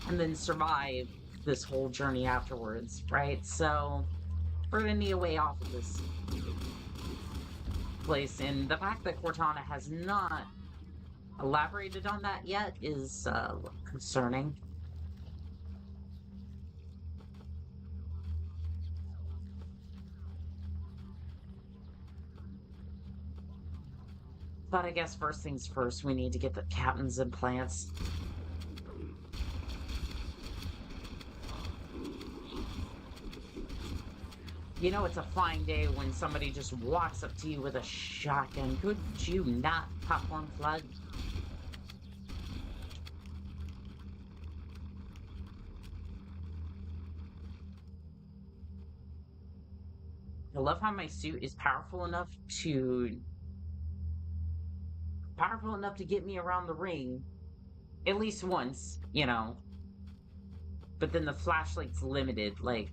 and then survive this whole journey afterwards, right? So, we're gonna need a way off of this place, and the fact that Cortana has not elaborated on that yet is concerning. But I guess first things first, we need to get the captain's implants. You know, it's a fine day when somebody just walks up to you with a shotgun. Could you not, Popcorn Flood? I love how my suit is powerful enough to get me around the ring at least once, you know. But then the flashlight's limited, like...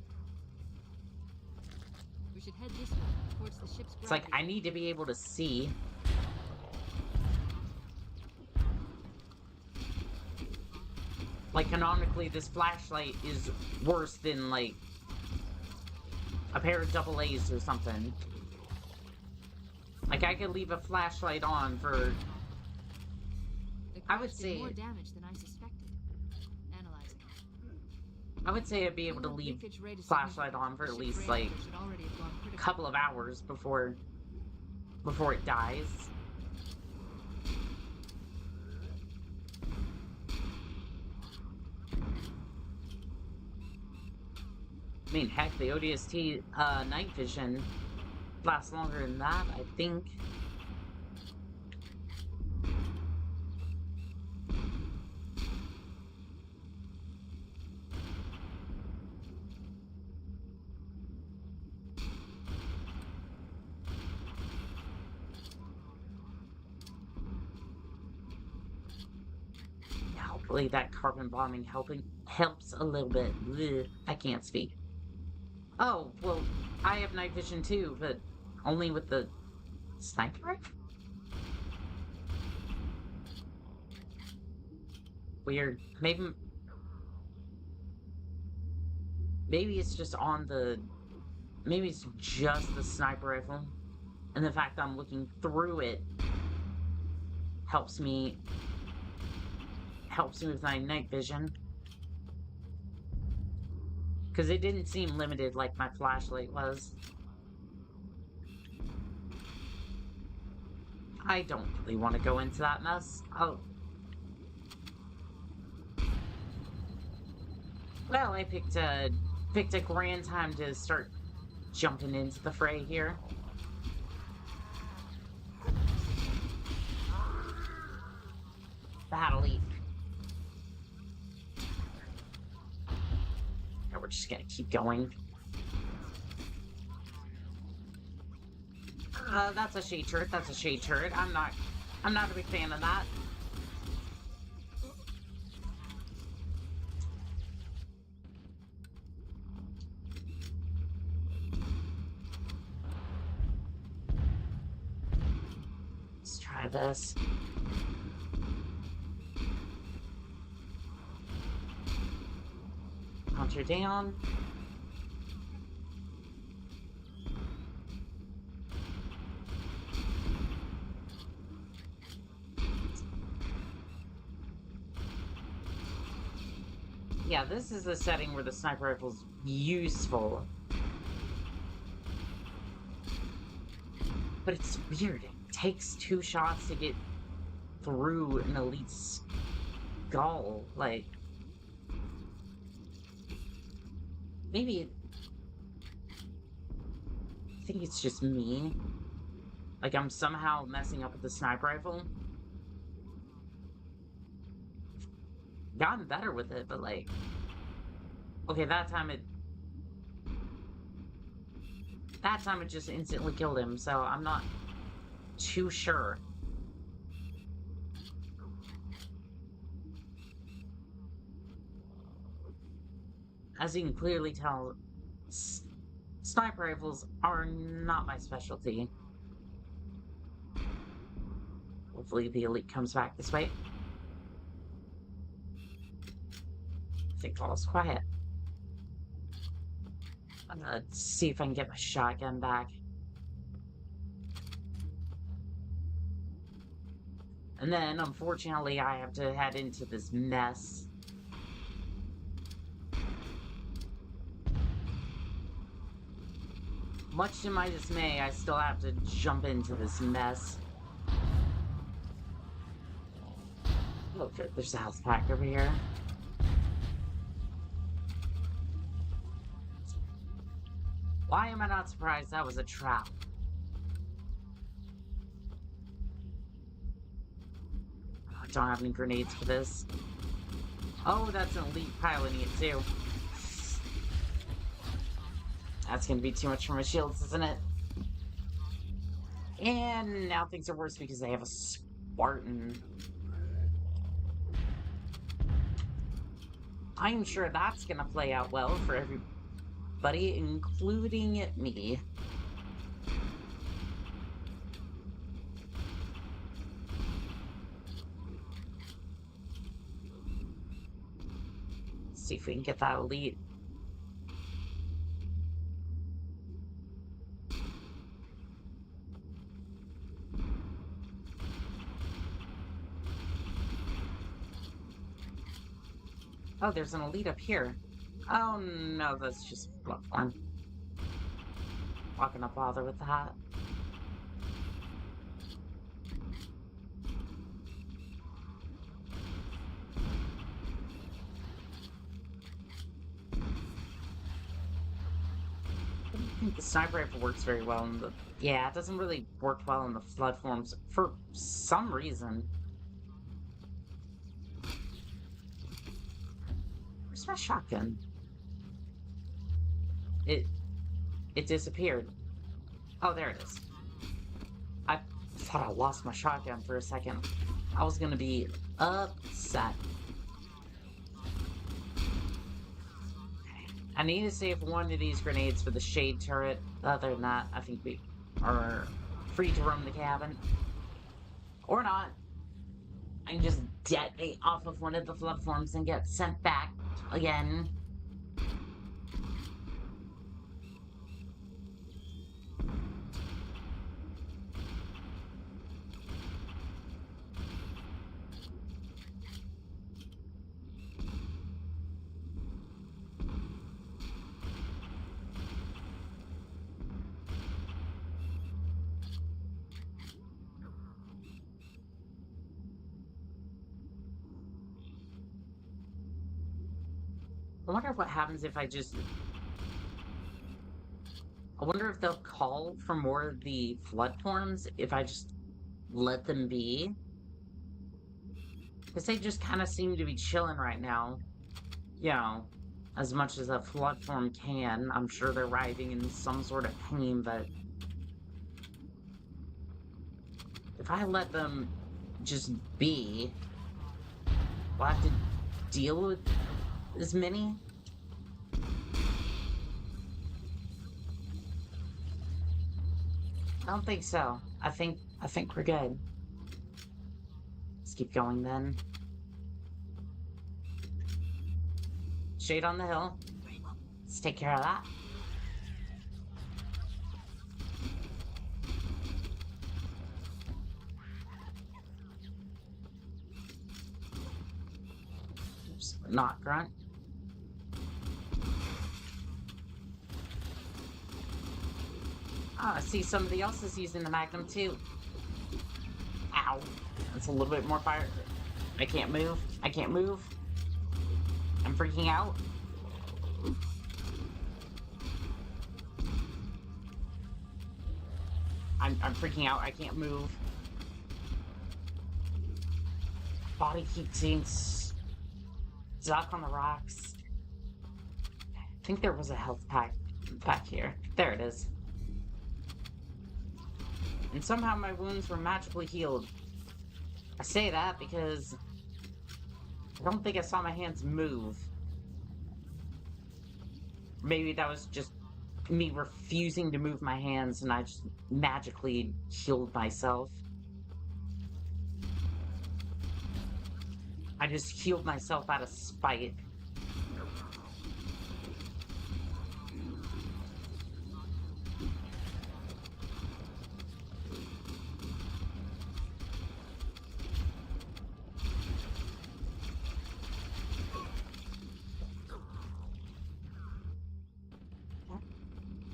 we should head this way, towards the ship's it's like, I need to be able to see. Like, canonically, this flashlight is worse than, like, a pair of double A's or something. Like, I could leave a flashlight on for... I would say... more damage than I suspected. Analyzing. I would say I'd be able to leave flashlight on for at least, like, a couple of hours before it dies. I mean, heck, the ODST night vision lasts longer than that, I think. Hopefully that carbon bombing helps a little bit. Ugh, I can't speak. Oh, well, I have night vision too, but only with the sniper rifle? Weird. Maybe it's just on the... maybe it's just the sniper rifle. And the fact that I'm looking through it helps me with my night vision. Because it didn't seem limited like my flashlight was. I don't really want to go into that mess. Oh. Well, I picked a grand time to start jumping into the fray here. Battle Leap. We're just gonna keep going. That's a shade turret. That's a shade turret. I'm not I'm not a big fan of that. Let's try this. Hunter down. Yeah, this is the setting where the sniper rifle's useful. But it's weird. It takes 2 shots to get through an elite's skull. Like, maybe I think it's just me. Like, I'm somehow messing up with the sniper rifle. Gotten better with it, but like, okay, that time it just instantly killed him, so I'm not too sure. As you can clearly tell, sniper rifles are not my specialty. Hopefully the elite comes back this way. I think all's quiet. I'm gonna see if I can get my shotgun back. And then, unfortunately, I have to head into this mess. Much to my dismay, I still have to jump into this mess. Look, there's a health pack over here. Why am I not surprised that was a trap? Oh, I don't have any grenades for this. Oh, that's an elite piloting it too. That's gonna be too much for my shields, isn't it? And now things are worse because they have a Spartan. I'm sure that's gonna play out well for everybody, including me. Let's see if we can get that elite. Oh, there's an elite up here. Oh no, that's just Bloodborne. Not gonna bother with that. I don't think the sniper rifle works very well in the... Yeah, it doesn't really work well in the flood forms for some reason. Where's my shotgun? It disappeared. Oh, there it is. I thought I lost my shotgun for a second. I was gonna be upset. I need to save one of these grenades for the shade turret. Other than that, I think we are free to roam the cabin. Or not. I can just detonate off of one of the flood forms and get sent back again. I wonder what happens if I just... I wonder if they'll call for more of the flood forms if I just let them be. Because they just kind of seem to be chilling right now. You know, as much as a flood form can. I'm sure they're writhing in some sort of pain, but... if I let them just be. We'll have to deal with as many. I don't think so. I think we're good. Let's keep going then. Shade on the hill. Let's take care of that. Oops, not grunt. Ah, I see somebody else is using the Magnum too. Ow. That's a little bit more fire. I can't move. I can't move. I'm freaking out. I'm freaking out. I can't move. Body keeps getting stuck on the rocks. I think there was a health pack back here. There it is. And somehow my wounds were magically healed. I say that because I don't think I saw my hands move. Maybe that was just me refusing to move my hands and I just magically healed myself. I just healed myself out of spite.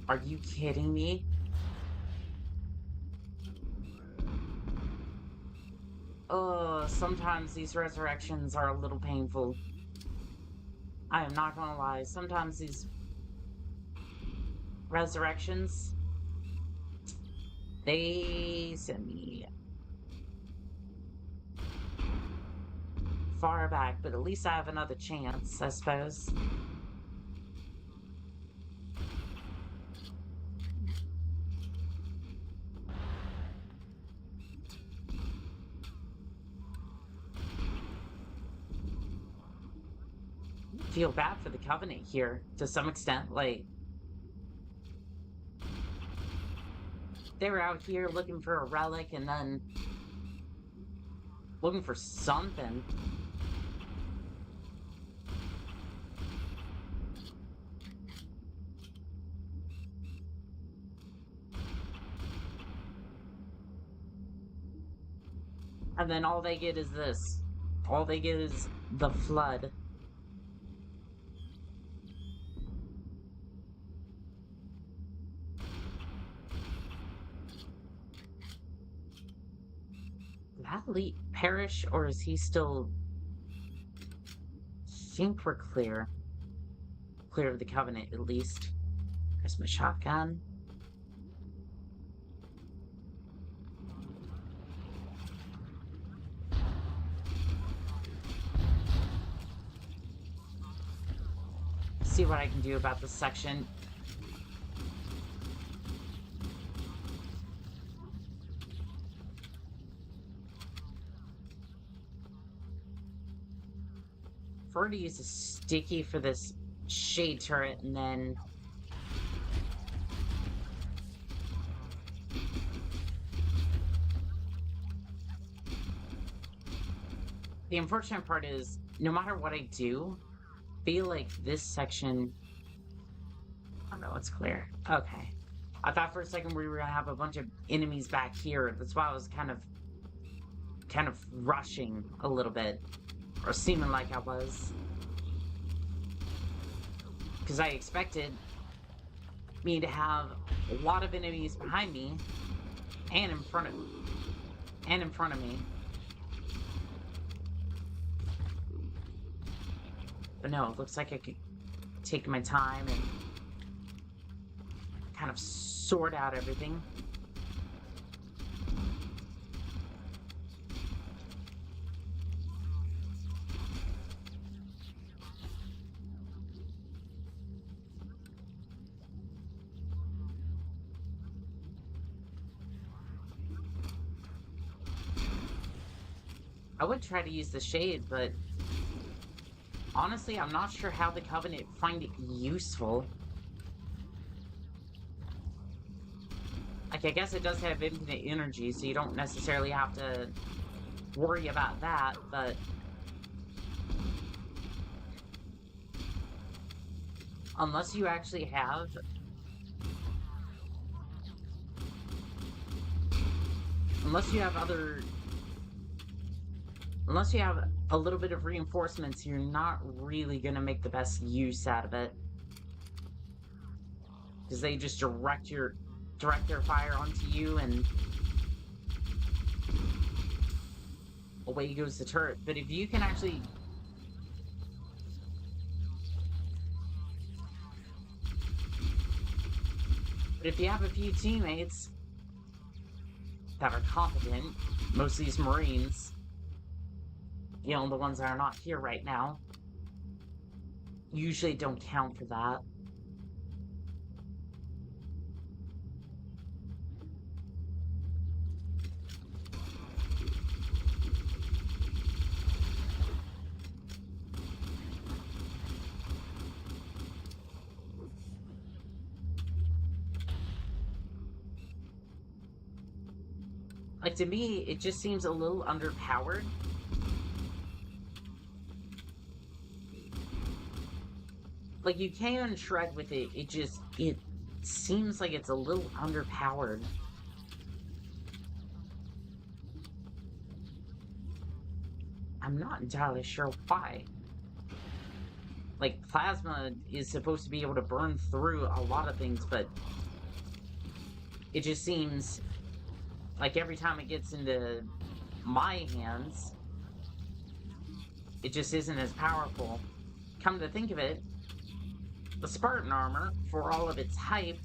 Are you kidding me? Sometimes these resurrections are a little painful. I am not gonna lie. Sometimes these resurrections, they send me far back, but at least I have another chance, I suppose. Feel bad for the Covenant here, to some extent. Like, they were out here looking for a relic and then looking for something. And then all they get is this. All they get is the flood. Did Athlete perish, or is he still... I think we're clear. Clear of the Covenant, at least. There's my shotgun. See what I can do about this section. Prefer to use a sticky for this shade turret and then the unfortunate part is no matter what I do, I feel like this section... Oh no, it's clear. Okay. I thought for a second we were gonna have a bunch of enemies back here. That's why I was kind of rushing a little bit. Or seeming like I was. Because I expected me to have a lot of enemies behind me and in front of me. But no, it looks like I could take my time and kind of sort out everything. I would try to use the shade, but honestly, I'm not sure how the Covenant find it useful. Like, I guess it does have infinite energy, so you don't necessarily have to worry about that, but unless you actually have unless you have a little bit of reinforcements, you're not really gonna make the best use out of it. Because they just direct their fire onto you, and away goes the turret. But if you can actually... But if you have a few teammates that are competent, most of these Marines, you know, the ones that are not here right now, usually don't count for that. Like, to me, it just seems a little underpowered. Like, you can shred with it, it seems like it's a little underpowered. I'm not entirely sure why. Like, plasma is supposed to be able to burn through a lot of things, but it just seems like every time it gets into my hands, it just isn't as powerful. Come to think of it, the Spartan armor, for all of its hype,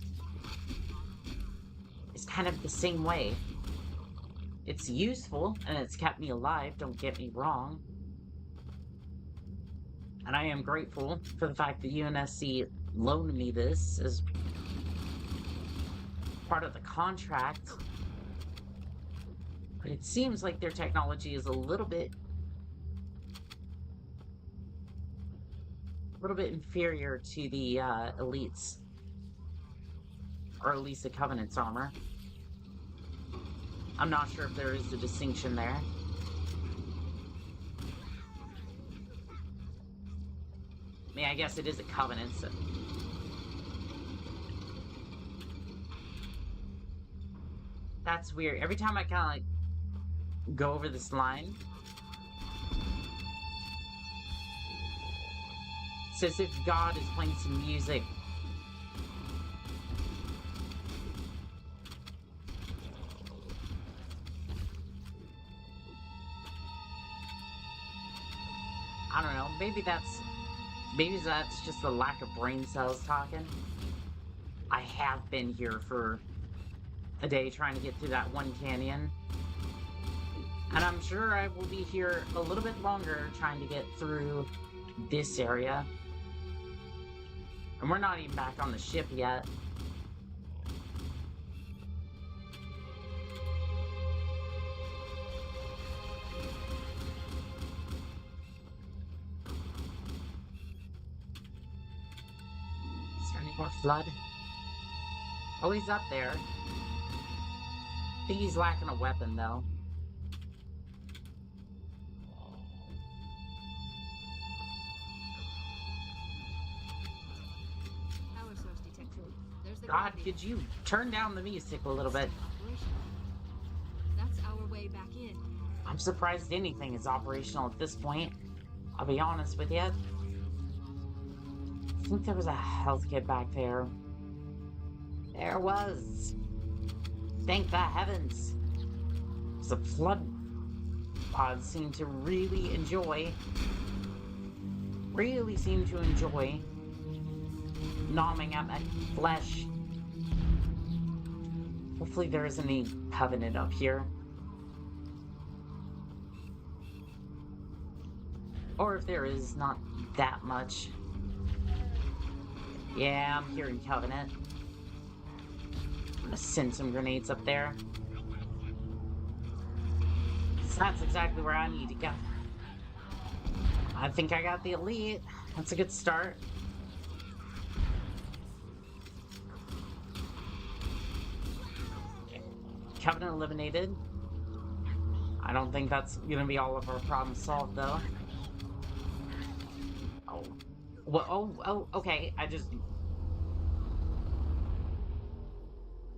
is kind of the same way. It's useful, and it's kept me alive, don't get me wrong. And I am grateful for the fact that UNSC loaned me this as part of the contract. But it seems like their technology is a little bit inferior to the Elites, or at least the Covenant's armor. I'm not sure if there is a distinction there. I mean, I guess it is a Covenant, so... That's weird. Every time I kind of, like, go over this line, it's as if God is playing some music. I don't know, maybe that's just the lack of brain cells talking. I have been here for a day trying to get through that one canyon. And I'm sure I will be here a little bit longer trying to get through this area. And we're not even back on the ship yet. Is there any more flood? Oh, he's up there. I think he's lacking a weapon, though. God, could you turn down the music a little bit? That's our way back in. I'm surprised anything is operational at this point. I'll be honest with you. I think there was a health kit back there. There was. Thank the heavens. The flood pods seem to really seem to enjoy gnawing at my flesh. Hopefully there isn't any Covenant up here. Or if there is, not that much. Yeah, I'm hearing Covenant. I'm gonna send some grenades up there. So that's exactly where I need to go. I think I got the elite. That's a good start. Okay. Covenant eliminated. I don't think that's gonna be all of our problems solved, though. Oh. Well, okay. I just...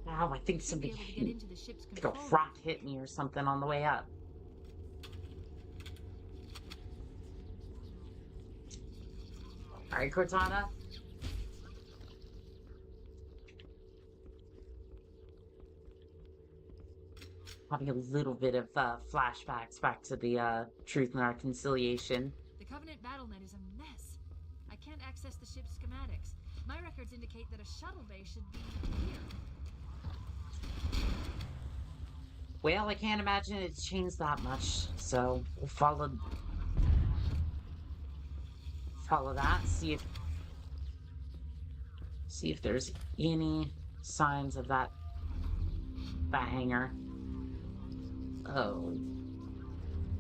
Wow, I think Should be somebody... able to get into the ship's like a control rock room. hit me or something on the way up. Alright, Cortana. Having a little bit of flashbacks back to the Truth and Reconciliation. The Covenant BattleNet is a mess. I can't access the ship's schematics. My records indicate that a shuttle bay should be here. Well, I can't imagine it's changed that much, so we'll follow that, see if there's any signs of that hangar. Oh.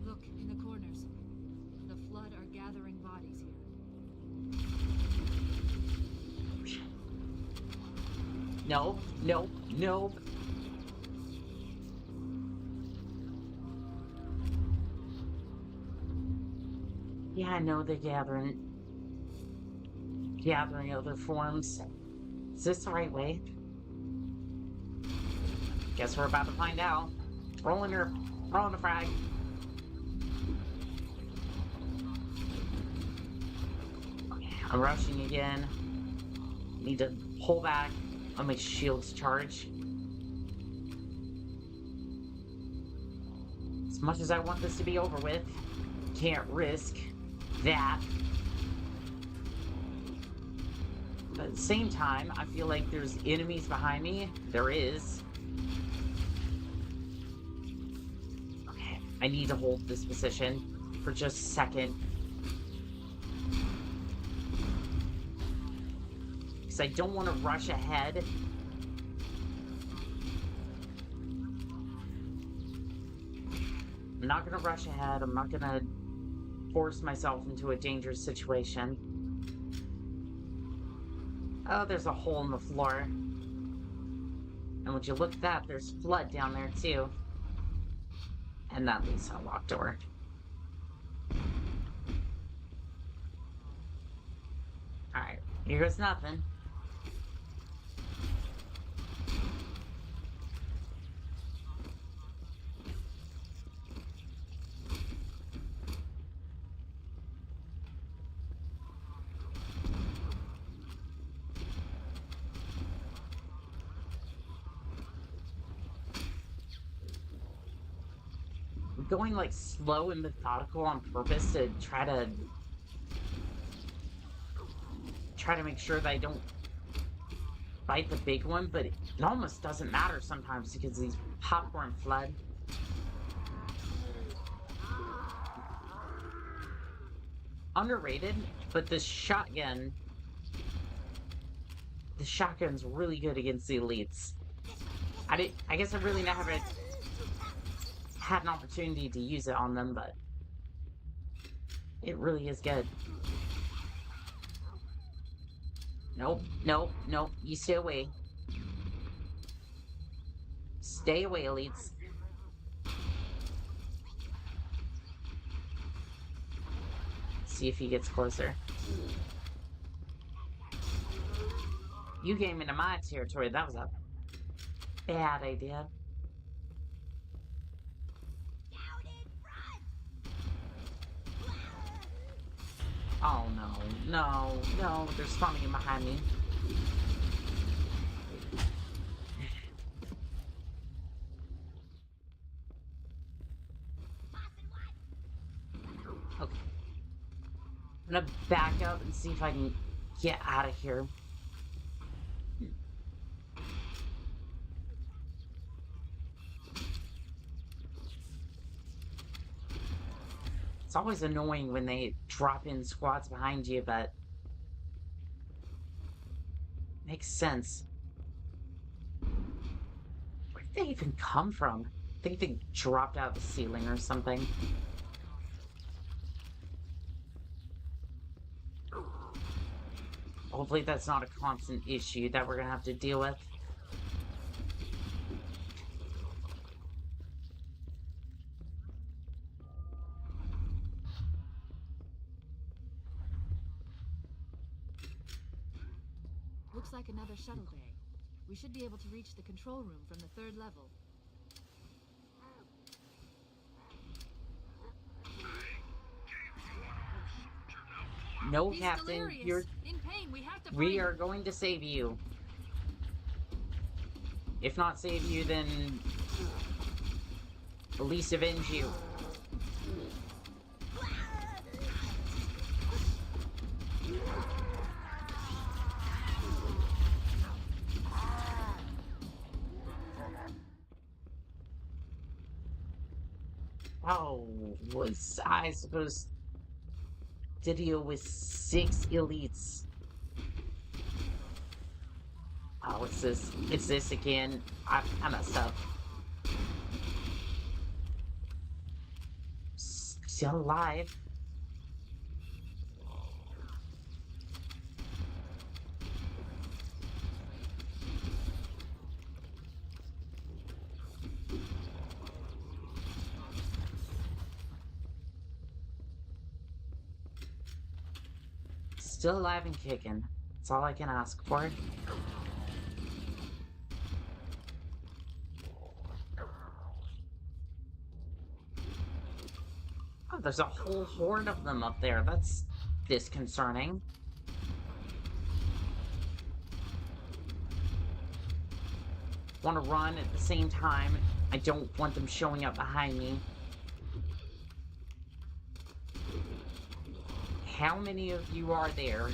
Look in the corners. The Flood are gathering bodies here. No. Yeah, I know they're gathering other forms. Is this the right way? Guess we're about to find out. Rolling the frag. Okay, I'm rushing again. Need to pull back. Let my shields charge. As much as I want this to be over with, can't risk that. But at the same time, I feel like there's enemies behind me. There is. Okay, I need to hold this position for just a second. Because I don't want to rush ahead. I'm not going to rush ahead. I'm not going to force myself into a dangerous situation. Oh, there's a hole in the floor. And would you look at that, there's Flood down there too. And that leads to a locked door. Alright, here goes nothing. Going like slow and methodical on purpose to try to make sure that I don't fight the big one, but it almost doesn't matter sometimes because these popcorn Flood. Underrated, but the shotgun's really good against the elites. I guess I really never had an opportunity to use it on them, but it really is good. Nope. You stay away. Stay away, elites. See if he gets closer. You came into my territory. That was a bad idea. Oh no, there's something behind me. Okay. I'm gonna back up and see if I can get out of here. It's always annoying when they drop in squads behind you, but makes sense. Where did they even come from? think they dropped out of the ceiling or something. Hopefully that's not a constant issue that we're gonna have to deal with. Looks like another shuttle bay. We should be able to reach the control room from the 3rd level. No, He's Captain, delirious. In pain. We have to find we him. are going to save you. If not save you, then at least avenge you. Oh, was I supposed to deal with 6 elites? Oh, it's this. It's this again. I messed up. Still alive. Still alive and kicking. That's all I can ask for. Oh, there's a whole horde of them up there. That's disconcerting. Want to run at the same time. I don't want them showing up behind me. How many of you are there?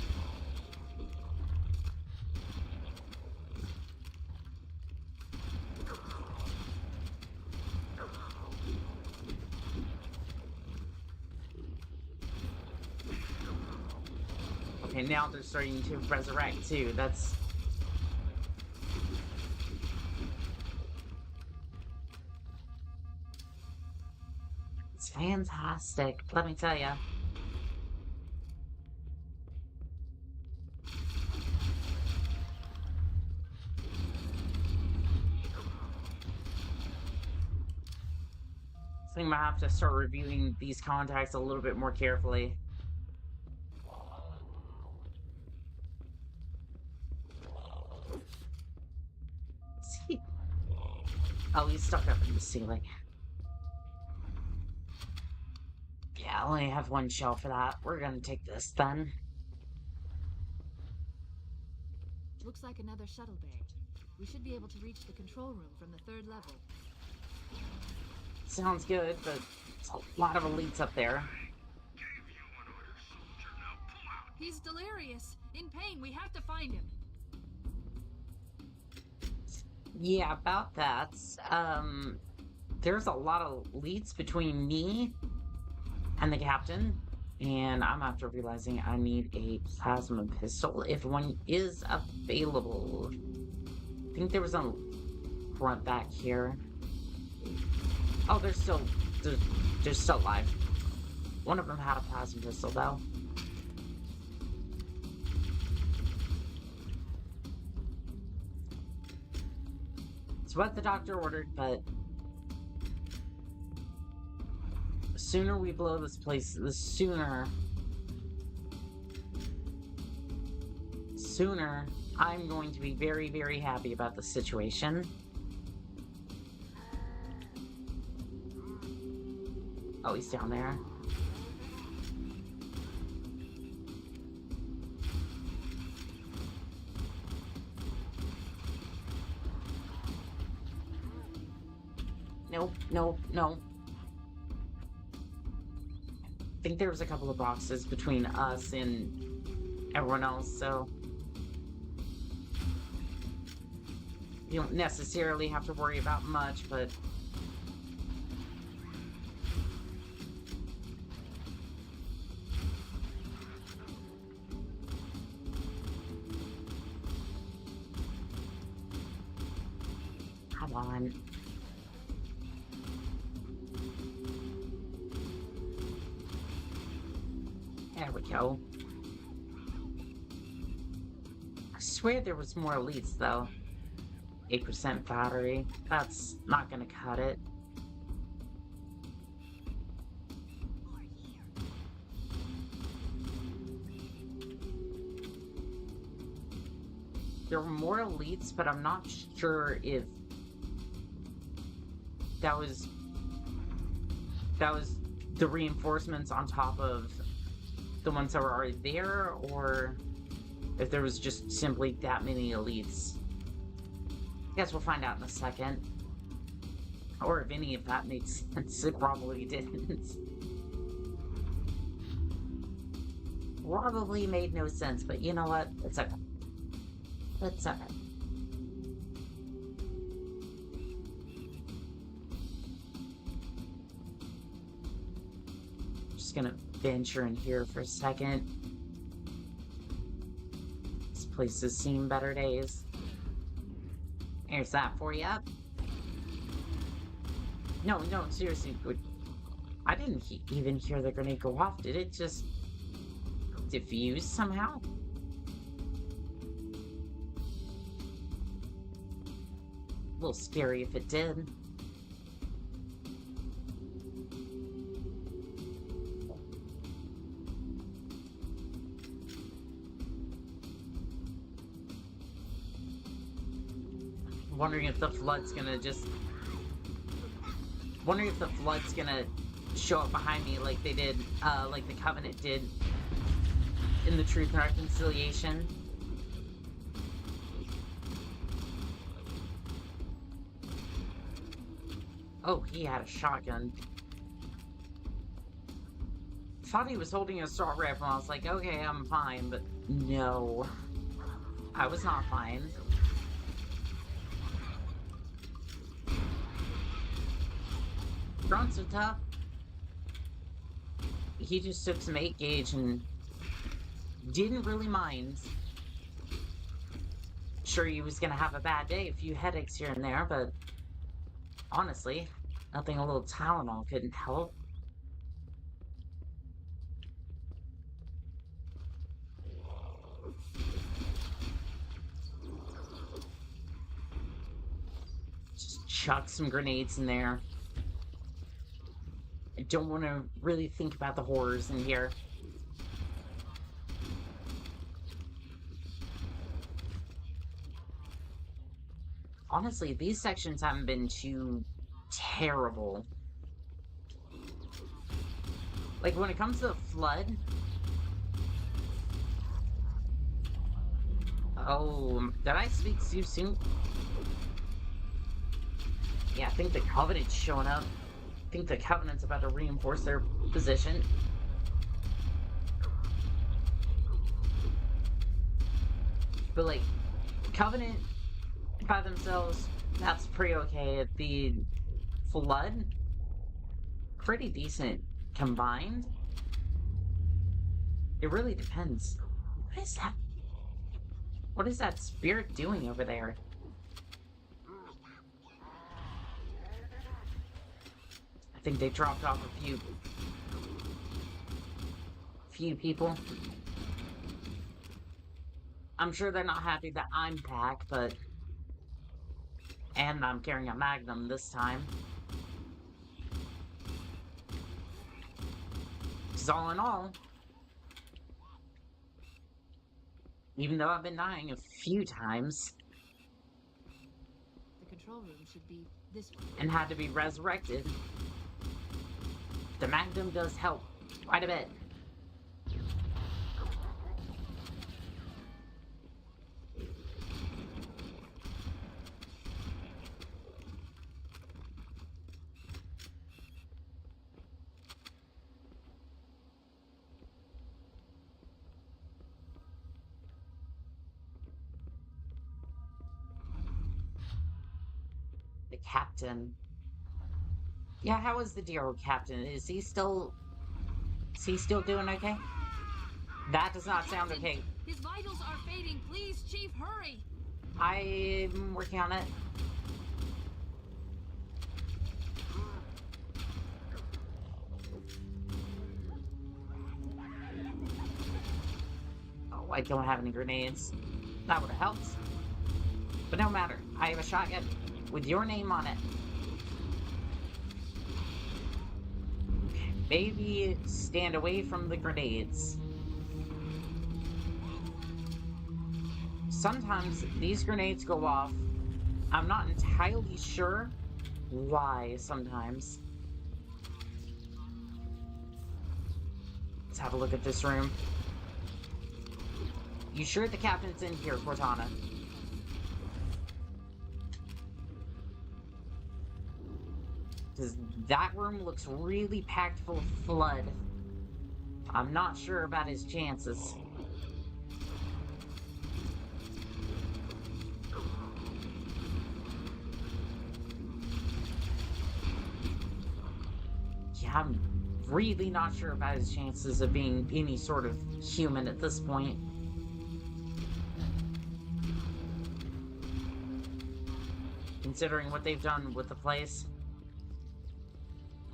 Okay, now they're starting to resurrect too. That's... It's fantastic, let me tell ya. I think I'm gonna have to start reviewing these contacts a little bit more carefully. See? Oh, he's stuck up in the ceiling. Yeah, I only have one shell for that. We're gonna take this then. Looks like another shuttle bay. We should be able to reach the control room from the 3rd level. Sounds good, but it's a lot of elites up there. He's delirious. In pain. We have to find him. Yeah, about that. There's a lot of elites between me and the captain, and I'm after realizing I need a plasma pistol if one is available. I think there was a front back here. Oh, they're still alive. One of them had a plasma pistol, though. It's what the doctor ordered, but the sooner we blow this place, the sooner I'm going to be very, very happy about the situation. Oh, he's down there. Nope, nope, no. I think there was a couple of boxes between us and everyone else, so you don't necessarily have to worry about much, but come on. go. I swear there was more elites, though. 8% battery. That's not gonna cut it. There were more elites, but I'm not sure if that was the reinforcements on top of the ones that were already there, or if there was just simply that many elites. I guess we'll find out in a second. Or if any of that made sense. It probably didn't. Probably made no sense, but you know what? It's okay. It's okay. Just gonna venture in here for a second. This place has seen better days. Here's that for you. No, seriously. I didn't even hear the grenade go off. Did it just diffuse somehow? A little scary if it did. Wondering if the flood's gonna show up behind me like they did, like the Covenant did in the Truth and Reconciliation. Oh, he had a shotgun. Thought he was holding a assault rifle, and I was like, okay, I'm fine, but no. I was not fine. Grunts are tough. He just took some 8 gauge and didn't really mind. Sure, he was gonna have a bad day, a few headaches here and there, but honestly, nothing a little Tylenol couldn't help. Just chuck some grenades in there. I don't want to really think about the horrors in here. Honestly, these sections haven't been too terrible. Like, when it comes to the flood... Oh, did I speak too soon? Yeah, I think the Covenant's showing up. I think the Covenant's about to reinforce their position. But, like, Covenant by themselves, that's pretty okay. The Flood, pretty decent combined. It really depends. What is that? What is that spirit doing over there? I think they dropped off a few people. I'm sure they're not happy that I'm back, but... And I'm carrying a Magnum this time. Because all in all, even though I've been dying a few times... The control room should be this way. And had to be resurrected, the Magnum does help quite a bit. The captain. Yeah, how is the dear old captain? Is he still doing okay? That does not sound okay. His vitals are fading. Please, Chief, hurry. I'm working on it. I don't have any grenades. That would have helped. But no matter. I have a shotgun with your name on it. Maybe stand away from the grenades. Sometimes these grenades go off. I'm not entirely sure why sometimes. Let's have a look at this room. You sure the captain's in here, Cortana? Because that room looks really packed full of flood. I'm not sure about his chances. Yeah, I'm really not sure about his chances of being any sort of human at this point. Considering what they've done with the place.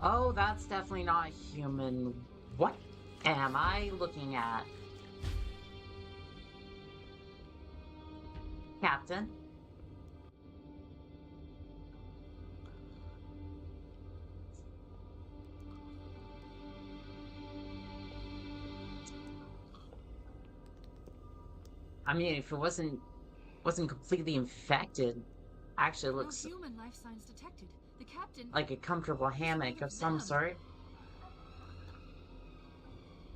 Oh, that's definitely not human. What am I looking at? Captain? I mean, if it wasn't completely infected, actually looks No human life signs detected. The captain like a comfortable hammock of some sort.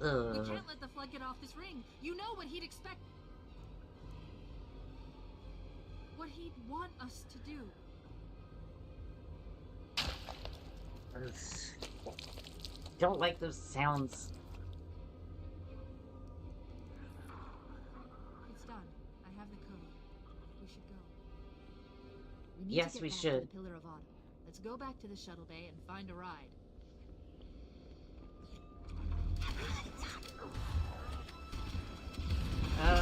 We Ugh. can't let the flood get off this ring. You know what he'd expect. What he'd want us to do. Ugh. Don't like those sounds. It's done. I have the code. We should go. Yes, we should. To the Pillar of Autumn. Let's go back to the shuttle bay and find a ride.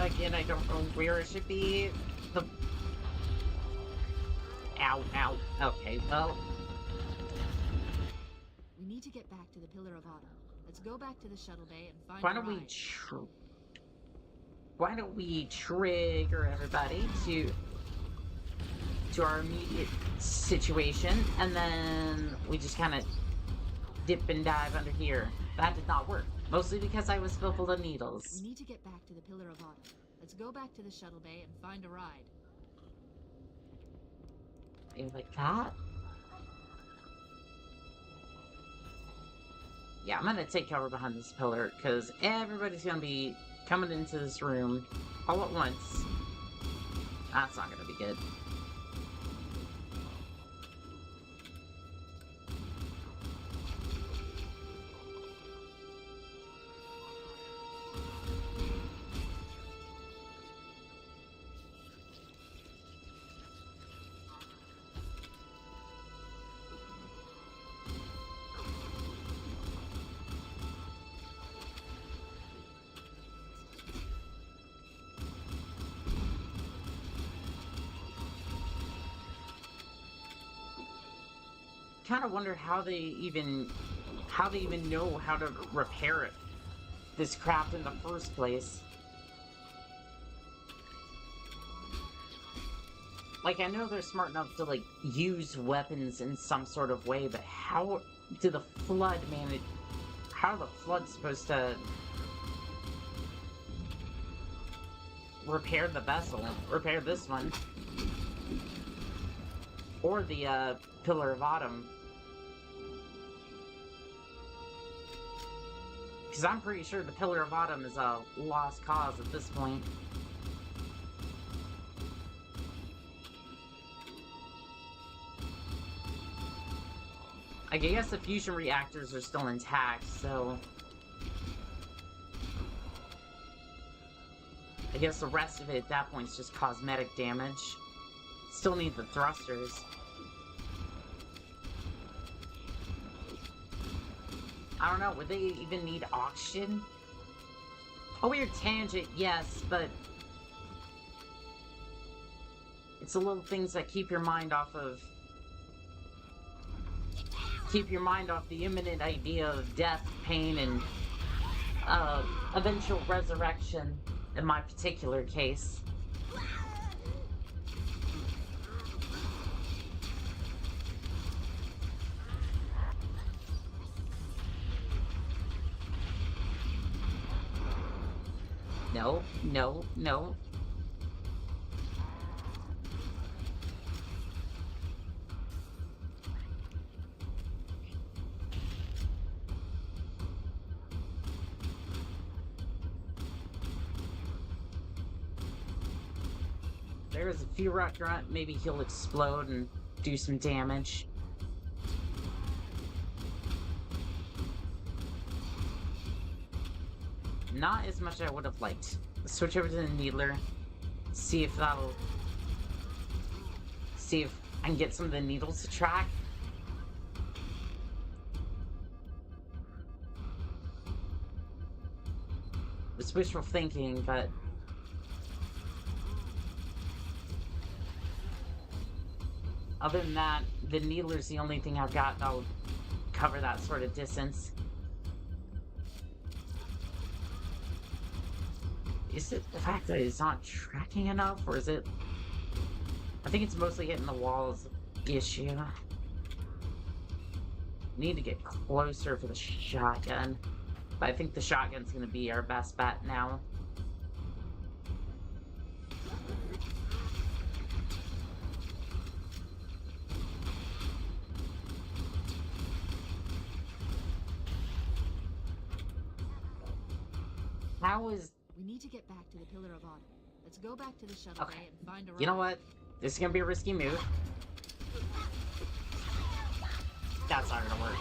Again, I don't know where it should be. The... Ow, ow. Okay, well... We need to get back to the Pillar of Autumn. Let's go back to the shuttle bay and find Why a don't we ride. Why don't we trigger everybody to our immediate situation, and then we just kind of dip and dive under here. That did not work. Mostly because I was filled of needles. We need to get back to the Pillar of Autumn. Let's go back to the shuttle bay and find a ride. Maybe like that? Yeah, I'm gonna take cover behind this pillar, because everybody's gonna be coming into this room all at once. That's not gonna be good. Kind of wonder how they even know how to repair it, this crap in the first place. Like, I know they're smart enough to like use weapons in some sort of way, but how do the flood manage? How are the flood supposed to repair the vessel? Repair this one, or the Pillar of Autumn? Because I'm pretty sure the Pillar of Autumn is a lost cause at this point. I guess the fusion reactors are still intact, so... I guess the rest of it at that point is just cosmetic damage. Still need the thrusters. I don't know, would they even need oxygen? A weird tangent, yes, but... it's the little things that keep your mind off of... keep your mind off the imminent idea of death, pain, and... eventual resurrection. in my particular case. No, no, no. There's a Fearock Grunt. Maybe he'll explode and do some damage. Not as much as I would have liked. Let's switch over to the Needler. See if that'll... See if I can get some of the needles to track. It's wishful thinking, but... Other than that, the Needler's the only thing I've got that'll cover that sort of distance. Is it the fact that it's not tracking enough, or is it... I think it's mostly hitting the walls issue. Need to get closer for the shotgun. But I think the shotgun's gonna be our best bet now. How is... We need to get back to the Pillar of Autumn. Let's go back to the shuttle bay and find a ride. You know what? This is gonna be a risky move. That's not gonna work.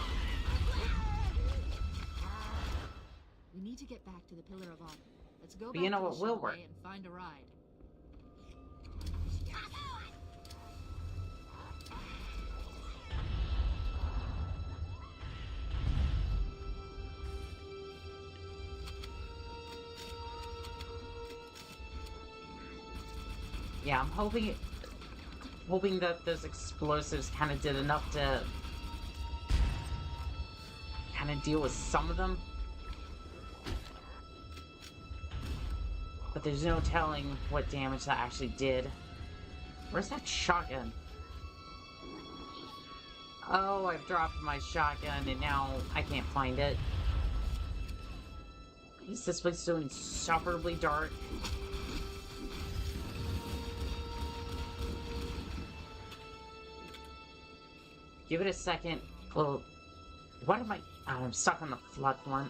We need to get back to the Pillar of Autumn. Let's go back But you know to the what will shuttle work? bay and find a ride. Yeah, I'm hoping that those explosives kind of did enough to kind of deal with some of them. But there's no telling what damage that actually did. Where's that shotgun? Oh, I've dropped my shotgun and now I can't find it. Is this place so insufferably dark? Give it a second. Well, what am I... Oh, I'm stuck on the flood one.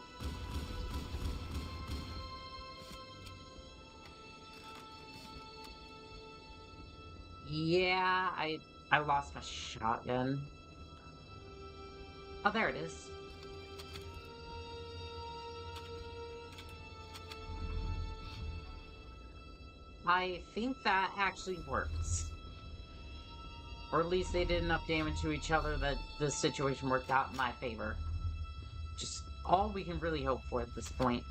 Yeah, I lost my shotgun. Oh, there it is. I think that actually works. Or at least they did enough damage to each other that the situation worked out in my favor. Just all we can really hope for at this point.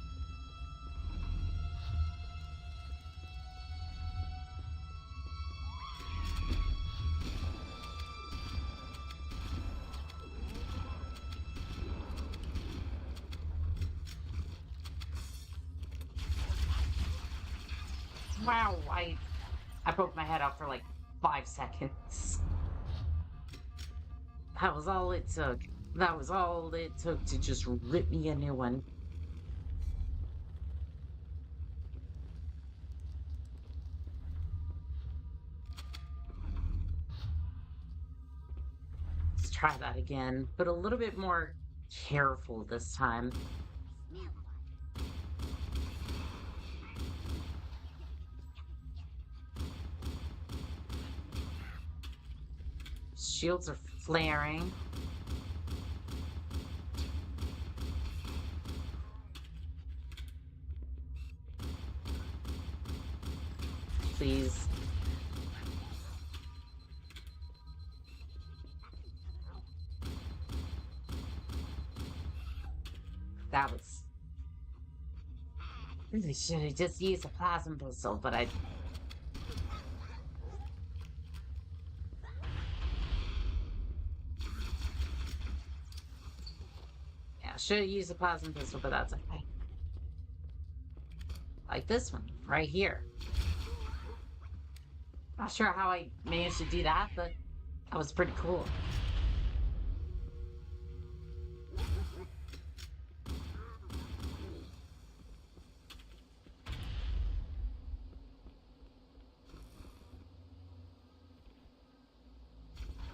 Wow, I poked my head out for like 5 seconds. That was all it took. That was all it took to just rip me a new one. Let's try that again, but a little bit more careful this time. Shields are flaring. Please. That was... Really should have just used a plasma pistol, but I... Should have used a plasma pistol, but that's okay. Like this one, right here. Not sure how I managed to do that, but that was pretty cool.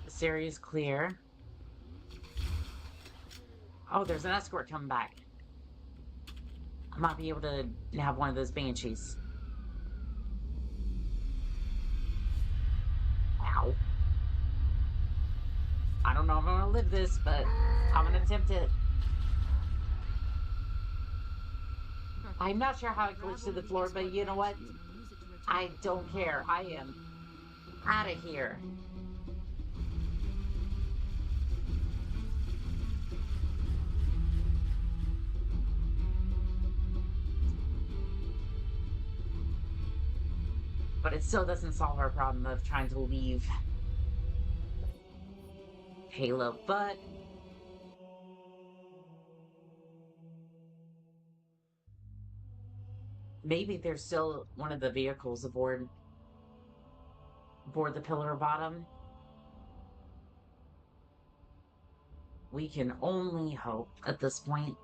This area is clear. Oh, there's an escort coming back. I might be able to have one of those banshees. Ow. I don't know if I'm gonna live this, but I'm gonna attempt it. I'm not sure how I glitched to the floor, but you know what? I don't care. I am out of here. But it still doesn't solve our problem of trying to leave Halo, but maybe there's still one of the vehicles aboard the pillar bottom. We can only hope at this point.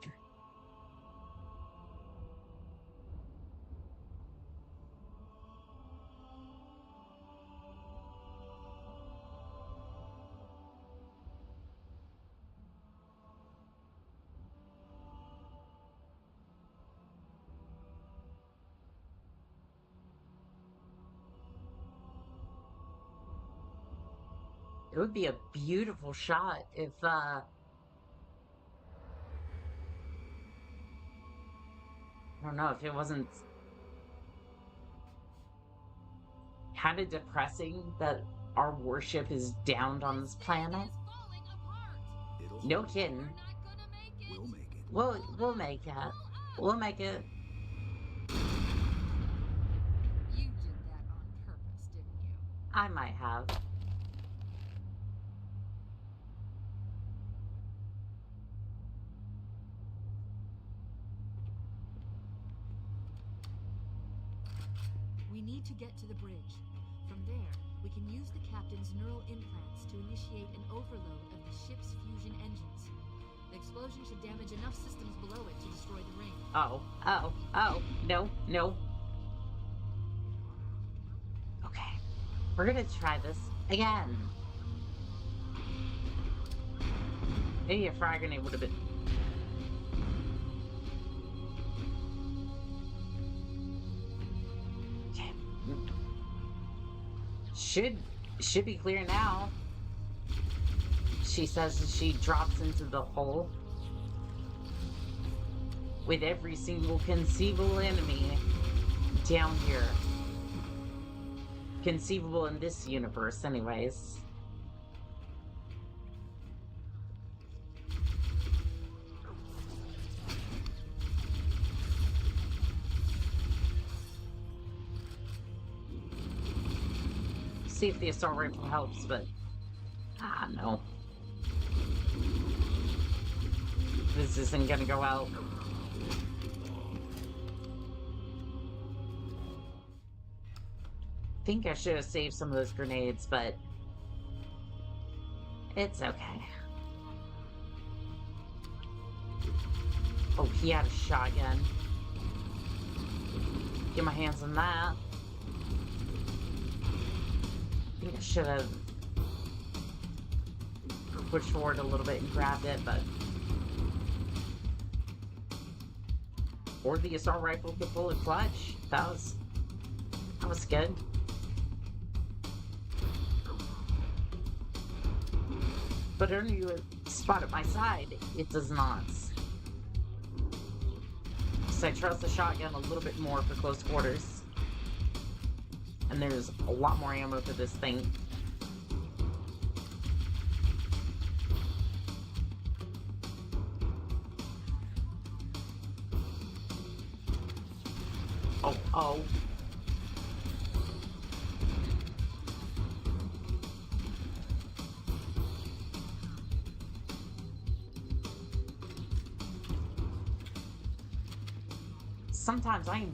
It would be a beautiful shot if, I don't know, if it wasn't kind of depressing that our warship is downed on this planet. No kidding. We'll make it. We'll make it. We'll make it. You did that on purpose, didn't you? I might have. We need to get to the bridge. From there, we can use the captain's neural implants to initiate an overload of the ship's fusion engines. The explosion should damage enough systems below it to destroy the ring. Oh, no. Okay, we're gonna try this again. Maybe a frag grenade would have been... Okay. Should be clear now. She says as she drops into the hole with every single conceivable enemy down here. Conceivable in this universe, anyways. See if the assault rifle helps, but no. This isn't gonna go out. I think I should have saved some of those grenades, but it's okay. Oh, he had a shotgun. Get my hands on that. I think I should have pushed forward a little bit and grabbed it, but... Or the assault rifle could pull a clutch. That was good. But under you spot at my side, it does not. So I trust the shotgun a little bit more for close quarters. And there's a lot more ammo for this thing. Oh. Sometimes I'm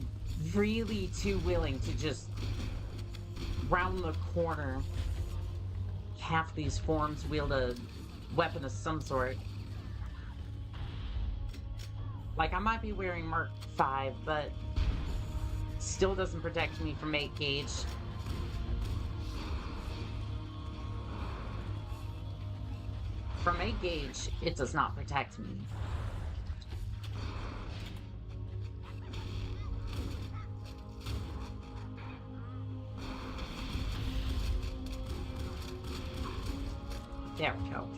really too willing to just round the corner. Half these forms wield a weapon of some sort. Like, I might be wearing Mark 5, but still doesn't protect me from 8 gauge. From 8 gauge, it does not protect me. There we go.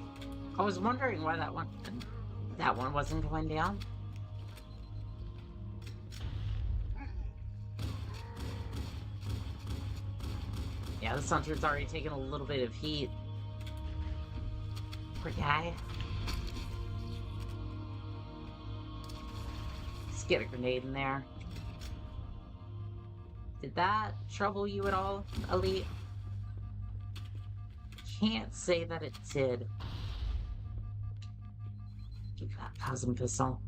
I was wondering why that one wasn't going down. Yeah, this hunter's already taken a little bit of heat. Poor guy. Let's get a grenade in there. Did that trouble you at all, Elite? Can't say that it did. Keep that plasma pistol.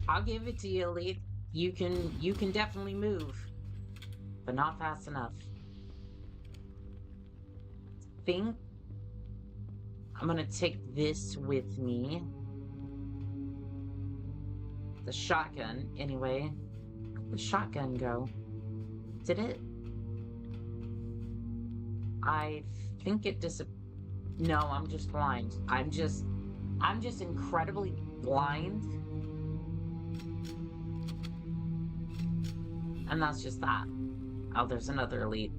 I'll give it to you, Elite. You can definitely move, but not fast enough. I think I'm gonna take this with me. The shotgun, anyway. Where'd the shotgun go? Did it? I think it No, I'm just blind. I'm just incredibly blind. And that's just that. Oh, there's another Elite.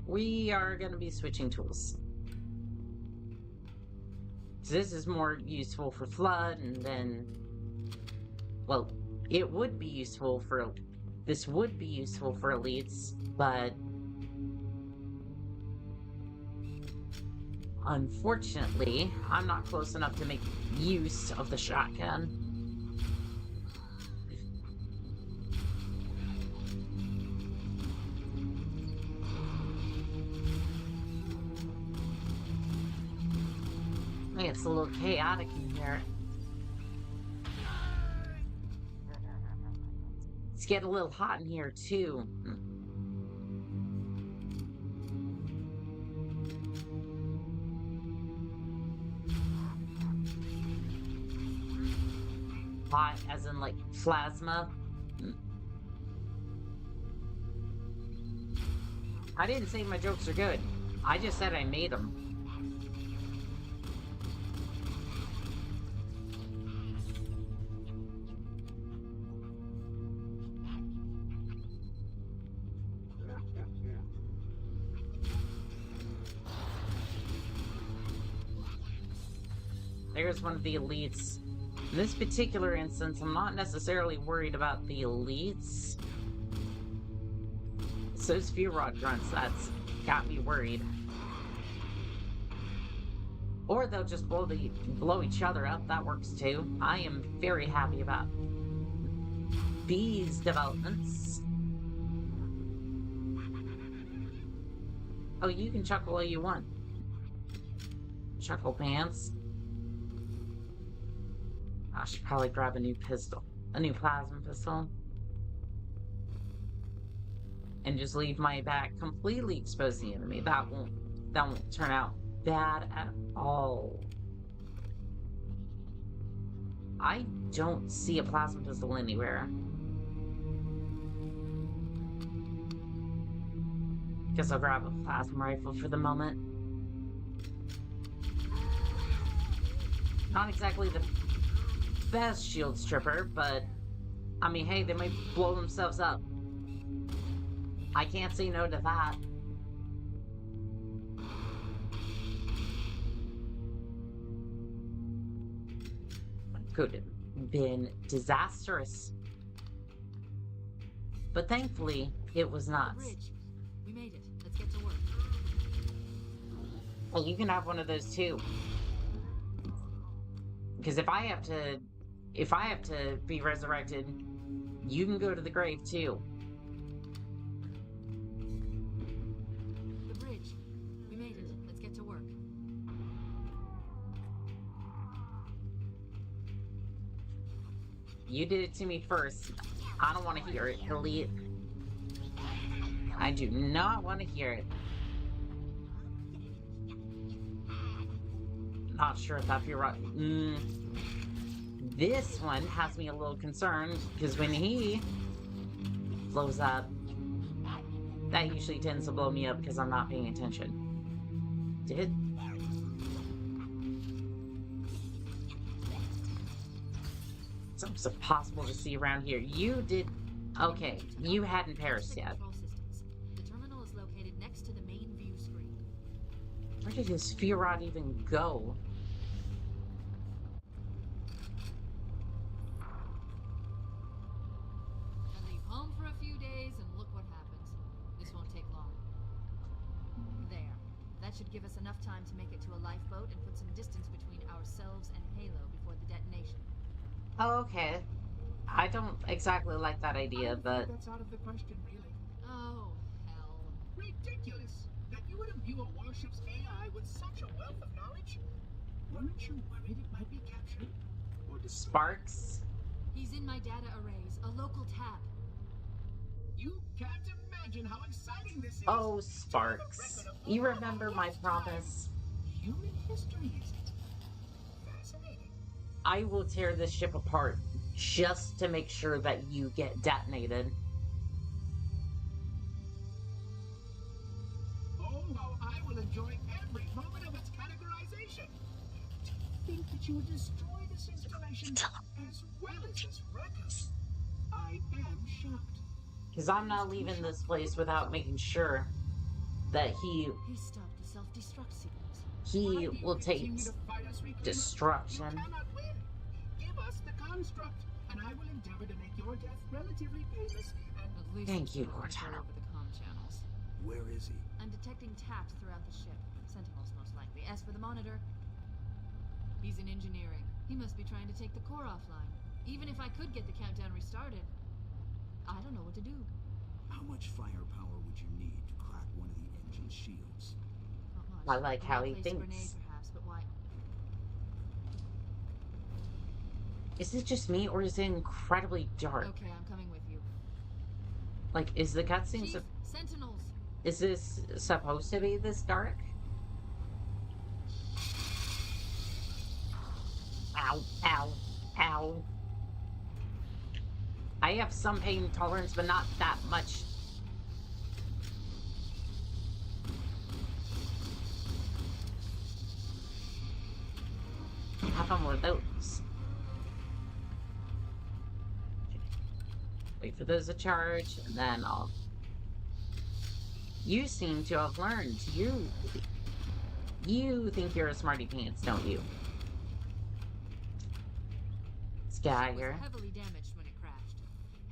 We are gonna be switching tools. This is more useful for Flood, and then... Well, it would be useful for... This would be useful for Elites, but... Unfortunately, I'm not close enough to make use of the shotgun. It's a little chaotic in here. It's getting a little hot in here, too. Hot as in, like, plasma. I didn't say my jokes are good. I just said I made them. There's one of the Elites. In this particular instance, I'm not necessarily worried about the Elites. It's those few rod grunts that's got me worried. Or they'll just blow each other up. That works too. I am very happy about these developments. Oh, you can chuckle all you want. Chuckle pants. I should probably grab a new pistol. A new plasma pistol. And just leave my back completely exposed to the enemy. That won't turn out bad at all. I don't see a plasma pistol anywhere. Guess I'll grab a plasma rifle for the moment. Not exactly the best shield stripper, but I mean, hey, they might blow themselves up. I can't say no to that. Could have been disastrous, but thankfully it was not. We made it. Let's get to work. Well, you can have one of those too. Because if I have to be resurrected, you can go to the grave too. You did it to me first. I don't want to hear it, Elite. I do not want to hear it. Not sure if I feel right. This one has me a little concerned, because when he blows up, that usually tends to blow me up because I'm not paying attention. Did? It's impossible to see around here. You did... Okay, you hadn't perished yet. The terminal is located next to the main view screen. Where did his sphere rod even go? And leave home for a few days and look what happens. This won't take long. There. That should give us enough time to make it to a lifeboat and put some distance between ourselves and Halo before the detonation. Oh, okay. I don't exactly like that idea, but... That's out of the question, really. Oh, hell. Ridiculous! That you would imbue a warship's AI with such a wealth of knowledge? Weren't you worried it might be captured? Or Sparks? He's in my data arrays, a local tab. You can't imagine how exciting this is! Oh, Sparks. You remember my promise. Human history, is it? Fascinating. I will tear this ship apart just to make sure that you get detonated. Oh, how I will enjoy every moment of its categorization! To think that you would destroy this installation as well as this record. I am shocked. Because I'm not leaving this place without making sure that He stopped the self-destruct sequence. he will take Continue to fight us, Riku. destruction. You cannot win. Give us the construct, and I will endeavor to make your death relatively painless and... At least Thank you, control Cortana. over the comm channels. Where is he? I'm detecting taps throughout the ship. Sentinels, most likely. As for the monitor, he's in engineering. He must be trying to take the core offline. Even if I could get the countdown restarted, I don't know what to do. How much firepower would you need to crack one of the engine's shields? Not much. I like how he Well-placed thinks. Grenade, perhaps, but why? Is it just me, or is it incredibly dark? Okay, I'm coming with you. Like, is the cutscene... Chief, Sentinels! Is this supposed to be this dark? Ow, ow, ow. I have some pain tolerance, but not that much. Have one more of those. Wait for those to charge, and then I'll... You seem to have learned. You think you're a smarty pants, don't you? Let's get out of It was here. heavily damaged when it crashed.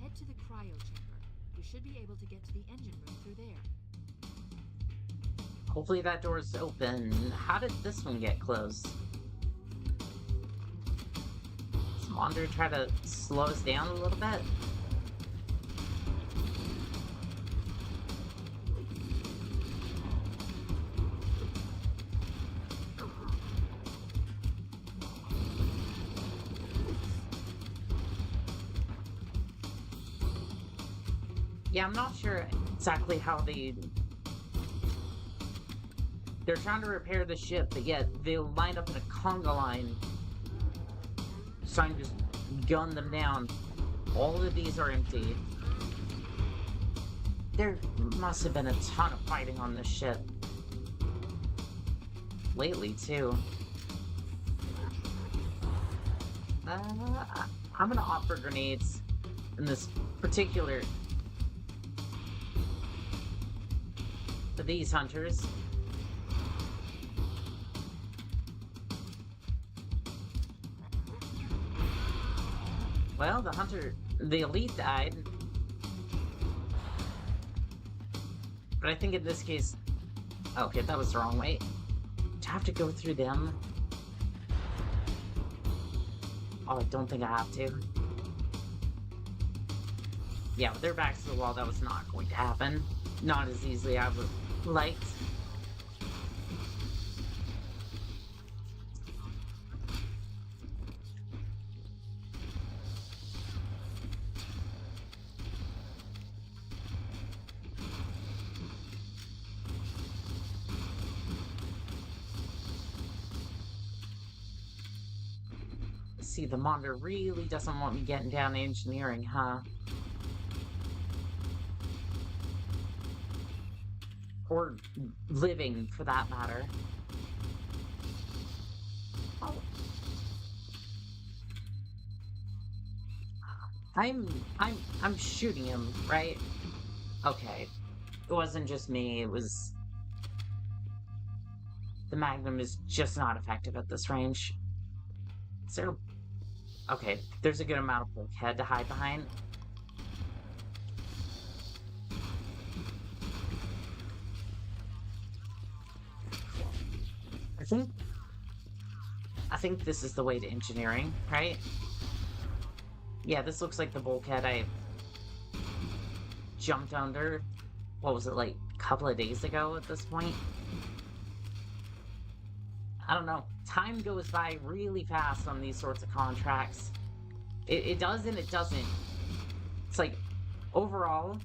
Head to the cryo chamber. We should be able to get to the engine room through there. Hopefully that door's open. How did this one get closed? Does Wander try to slow us down a little bit? Yeah, I'm not sure exactly how they're trying to repair the ship, but yet they'll line up in a conga line. So I can just gun them down. All of these are empty. There must have been a ton of fighting on this ship. Lately, too. I'm gonna opt for grenades in this particular... for these hunters. Well, the elite died. But I think in this case... Okay, that was the wrong way. Do I have to go through them? Oh, I don't think I have to. Yeah, with their backs to the wall, that was not going to happen. Not as easily as I would liked. see, the monitor really doesn't want me getting down engineering, huh? Or living, for that matter. Oh. I'm shooting him, right? Okay. It wasn't just me, it was... The Magnum is just not effective at this range. Is there... Okay, there's a good amount of bulkhead to hide behind. I think this is the way to engineering, right? Yeah, this looks like the bulkhead I jumped under, what was it, like a couple of days ago at this point? I don't know. Time goes by really fast on these sorts of contracts. It does and it doesn't. It's like, overall,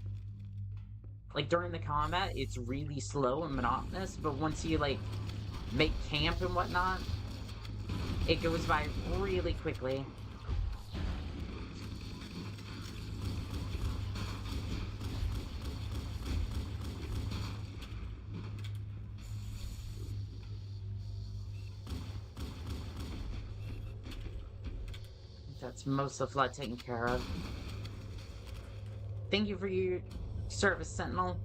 like during the combat, it's really slow and monotonous, but once you like make camp and whatnot, it goes by really quickly. That's most of the flood taken care of. Thank you for your service, Sentinel.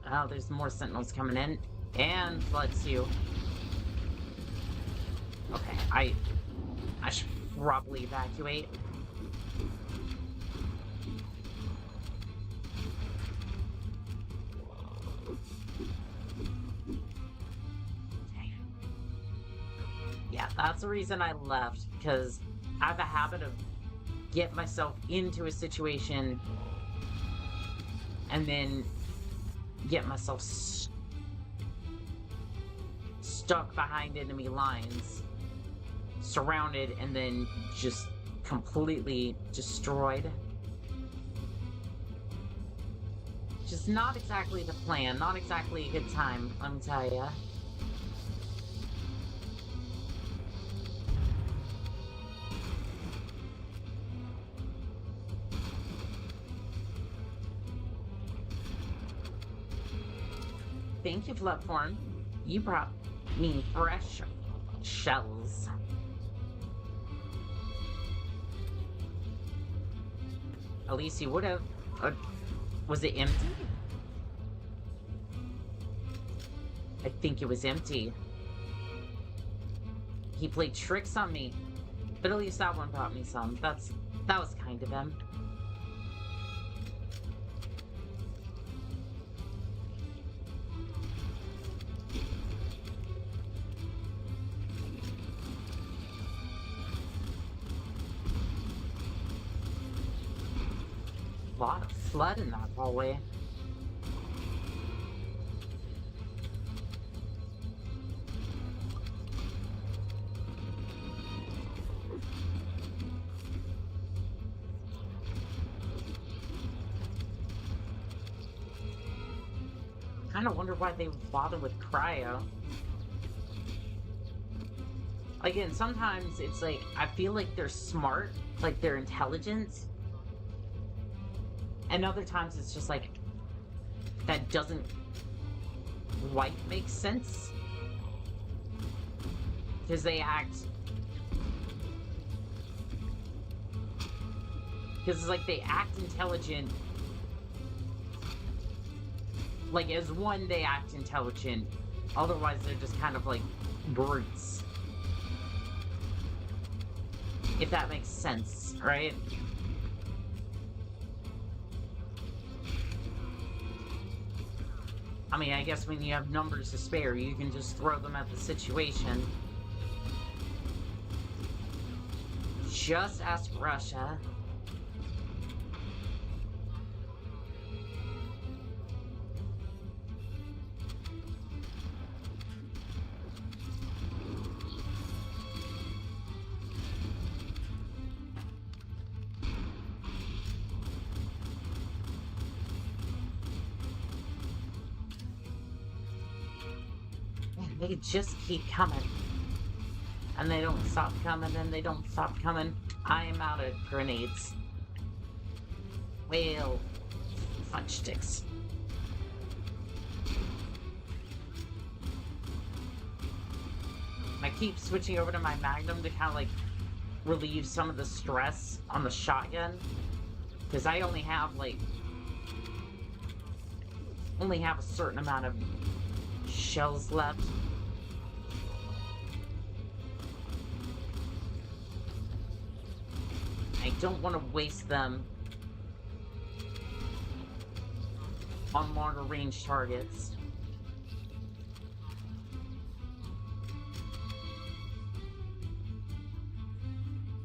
Oh, there's more Sentinels coming in. And floods too. Okay, I should probably evacuate. Yeah, that's the reason I left, because I have a habit of getting myself into a situation and then get myself stuck behind enemy lines, surrounded, and then just completely destroyed. Just not exactly the plan, not exactly a good time, let me tell ya. Thank you, Floodform. You brought me fresh shells. At least you would have. Was it empty? I think it was empty. He played tricks on me, but at least that one brought me some. That was kind of him. A lot of flood in that hallway. Kind of wonder why they bother with cryo. Again, sometimes it's like, I feel like they're smart, like they're intelligent. And other times it's just like, that doesn't quite make sense. Because they act... Because it's like they act intelligent. Like, as one, they act intelligent. Otherwise, they're just kind of like brutes. If that makes sense, right? I mean, I guess when you have numbers to spare, you can just throw them at the situation. Just ask Russia. They just keep coming. And they don't stop coming, and they don't stop coming. I am out of grenades. Well, fudge sticks. I keep switching over to my Magnum to kind of like relieve some of the stress on the shotgun. Because I only have like... only have a certain amount of shells left. I don't want to waste them on longer range targets.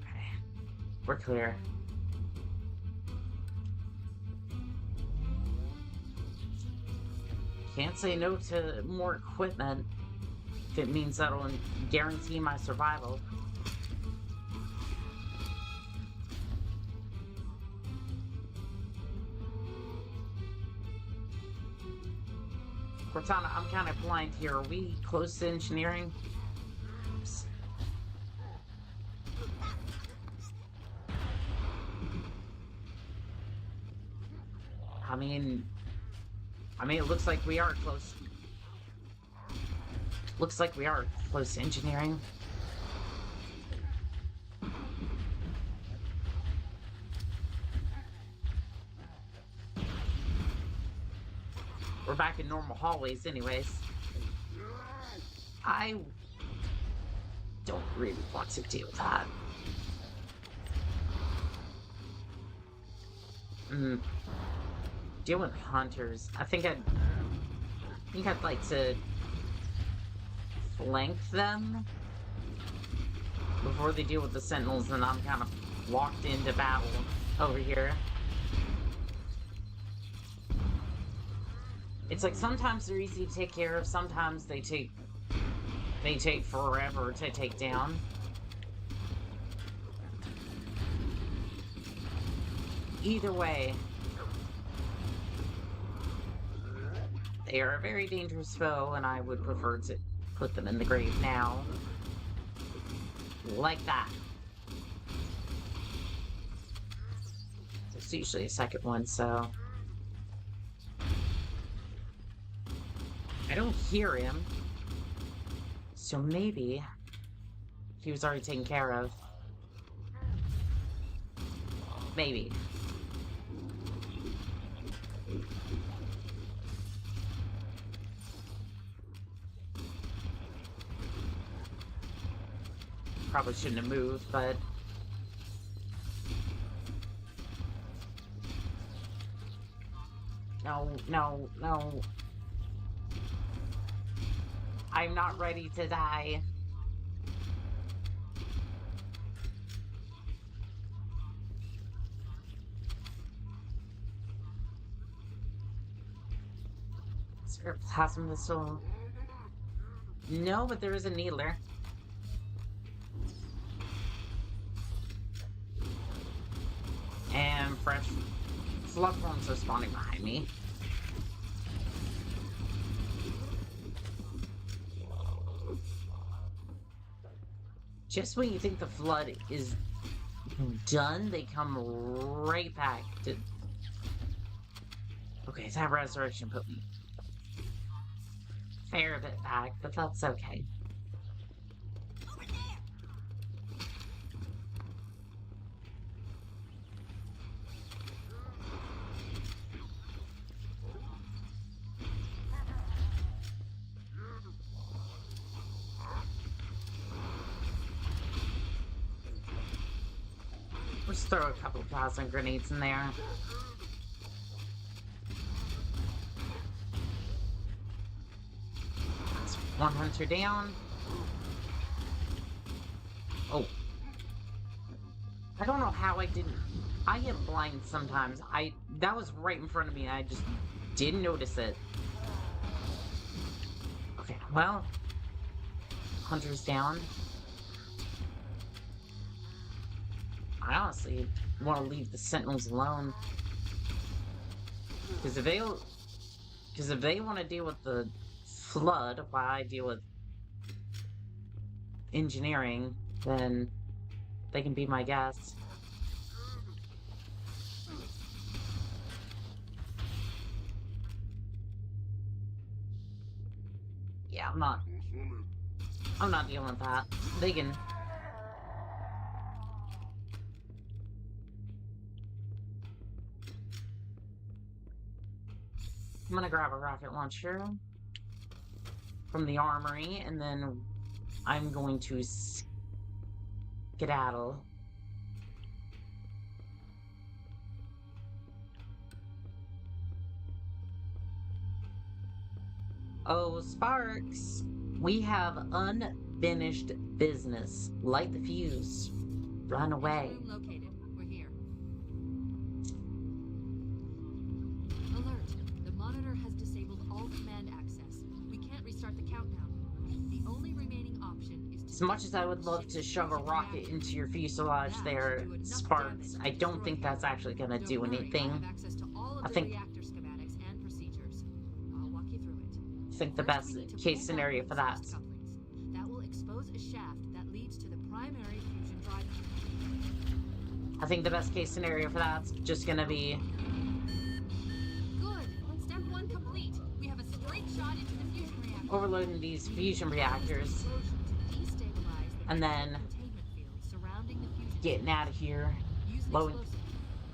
Okay, we're clear. Can't say no to more equipment if it means that'll guarantee my survival. Cortana, I'm kind of blind here. Are we close to engineering? Oops. I mean, it looks like we are close. Looks like we are close to engineering. We're back in normal hallways anyways. I don't really want to deal with that. Deal with hunters. I think I'd like to flank them before they deal with the sentinels, and I'm kind of locked into battle over here. It's like sometimes they're easy to take care of, sometimes they take forever to take down. Either way, they are a very dangerous foe, and I would prefer to put them in the grave now. Like that. There's usually a second one, so... I don't hear him. So maybe he was already taken care of. Maybe. Probably shouldn't have moved, but... No, no, no. I'm not ready to die. Is there a plasma pistol? No, but there is a needler. And fresh flood forms are spawning behind me. Just when you think the flood is done, they come right back to... Okay, that resurrection put me a fair bit back, but that's okay. Over there. Let's throw a couple of plasma grenades in there. That's one hunter down. Oh. I don't know how I didn't... I get blind sometimes. That was right in front of me and I just didn't notice it. Okay, well... Hunter's down. I honestly want to leave the sentinels alone. Because if they want to deal with the flood, while I deal with engineering, then they can be my guest. Yeah, I'm not dealing with that. They can... I'm gonna grab a rocket launcher from the armory, and then I'm going to skedaddle. Oh, Sparks! We have unfinished business. Light the fuse. Run away. Room located. We're here. Alert. The monitor has disabled all command access. We can't restart the countdown. The only remaining option is to... As much as I would love to shove a rocket into your fuselage there, Sparks, I don't think that's actually gonna do anything. I have access to all of I the think- reactor schematics and procedures. I'll walk you through it. I think the First, best we need to case pull back scenario the for that. exhaust couplings. That will expose a shaft that leads to the primary fusion drive. I think the best case scenario for that's just gonna be... Good. Step 1 complete. We have a straight shot into the fusion reactor. overloading these fusion reactors, Explosion to destabilize the and then containment field surrounding the fusion. getting out of here. Use an loading explosive.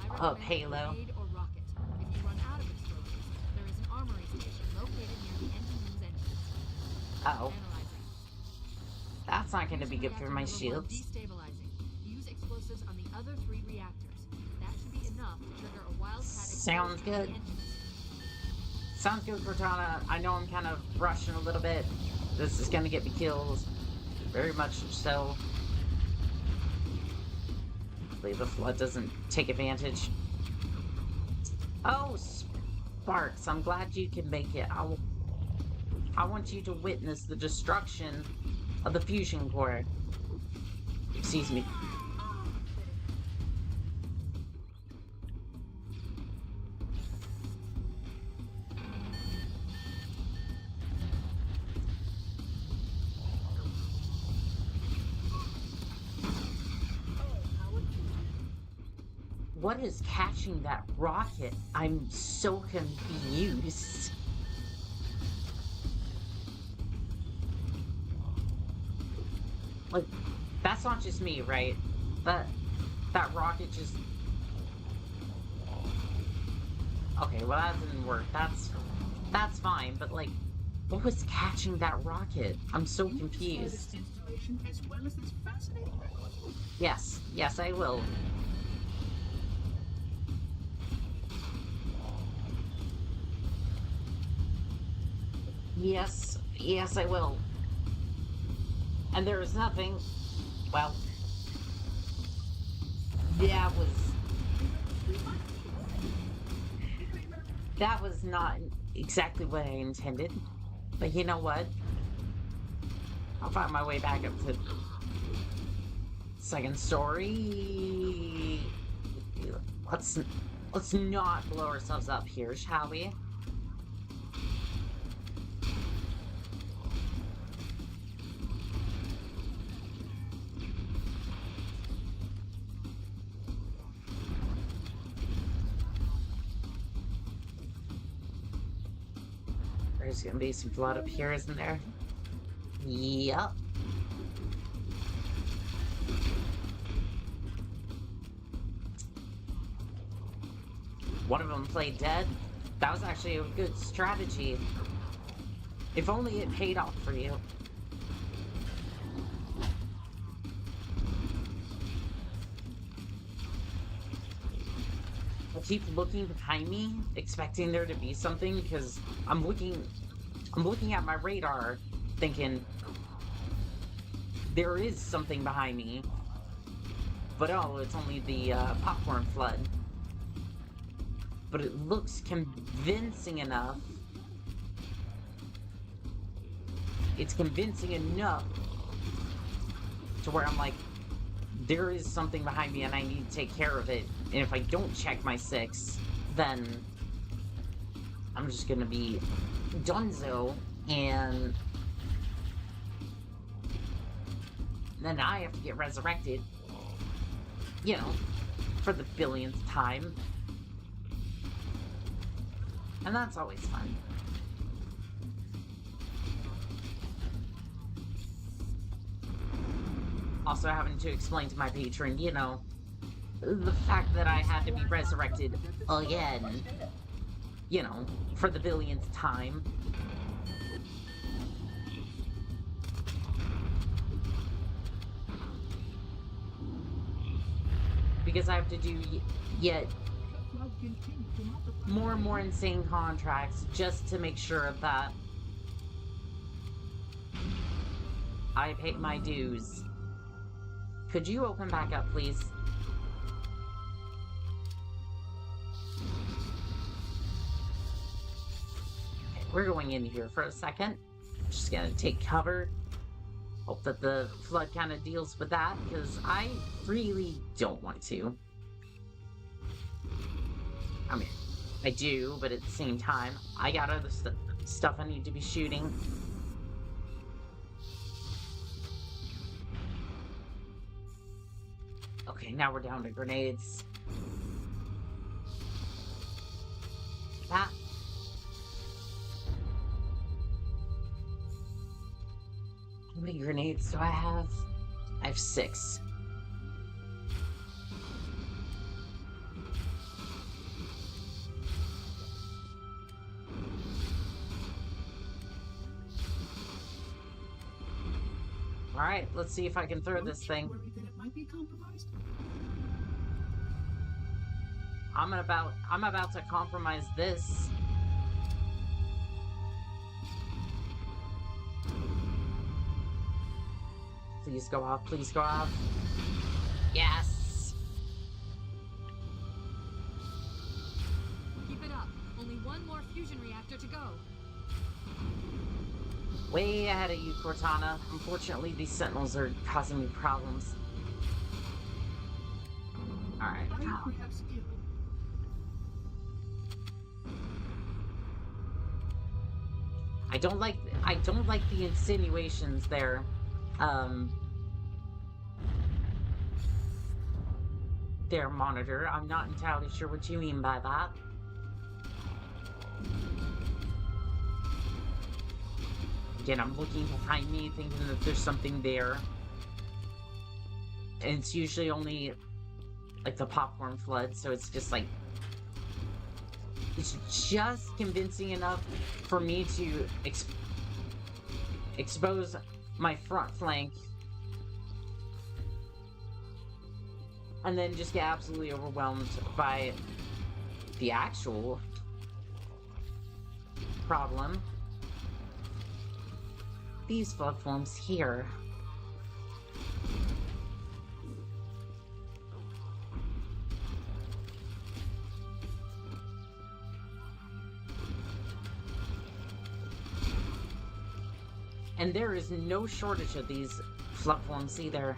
I up recommend Halo. a grenade or rocket. If you run out of explosives, there is an armory station located near the engine room's entrance. Uh-oh. Analyzing. That's not gonna be good for my Fusion reactor number 1 shields. destabilizing. Use explosives on the other 3 reactors. That should be enough to trigger a wildcat Sounds explosion in good. the engines. Sounds good, Cortana. I know I'm kind of rushing a little bit. This is gonna get me killed. Very much so. Hopefully the flood doesn't take advantage. Oh, Sparks, I'm glad you can make it. I want you to witness the destruction of the fusion core. Excuse me. What is catching that rocket? I'm so confused. Like, that's not just me, right? That rocket just... Okay, well that didn't work. That's fine, but like, what was catching that rocket? I'm so Can you describe confused. this installation as well as this fascinating record? Yes, I will. Yes, I will. And there is nothing. Well, that was not exactly what I intended. But you know what? I'll find my way back up to second story. Let's not blow ourselves up here, shall we? There's gonna be some blood up here, isn't there? Yep. One of them played dead. That was actually a good strategy. If only it paid off for you. I keep looking behind me, expecting there to be something, because I'm looking at my radar, thinking there is something behind me. But oh, it's only the popcorn flood. But it looks convincing enough. It's convincing enough to where I'm like, there is something behind me and I need to take care of it. And if I don't check my 6, then I'm just gonna be dunzo. And then I have to get resurrected. You know, for the billionth time. And that's always fun. Also having to explain to my patron, you know, the fact that I had to be resurrected again. You know, for the billionth time. Because I have to do yet more and more insane contracts just to make sure that I pay my dues. Could you open back up, please? Okay, we're going in here for a second. Just gonna take cover. Hope that the flood kind of deals with that, because I really don't want to. I mean, I do, but at the same time, I got other stuff I need to be shooting. Okay, now we're down to grenades. That. How many grenades do I have? I have 6. Alright, let's see if I can throw this thing. I'm about to compromise this. Please go off, please go off. Yes! Keep it up. Only one more fusion reactor to go. Way ahead of you, Cortana. Unfortunately, these sentinels are causing me problems. Alright. I don't like the insinuations there. There, Monitor. I'm not entirely sure what you mean by that. Again, I'm looking behind me, thinking that there's something there. And it's usually only, like, the popcorn flood, so it's just, like... It's just convincing enough for me to expose my front flank. And then just get absolutely overwhelmed by the actual problem. These flood forms here. And there is no shortage of these flood forms either.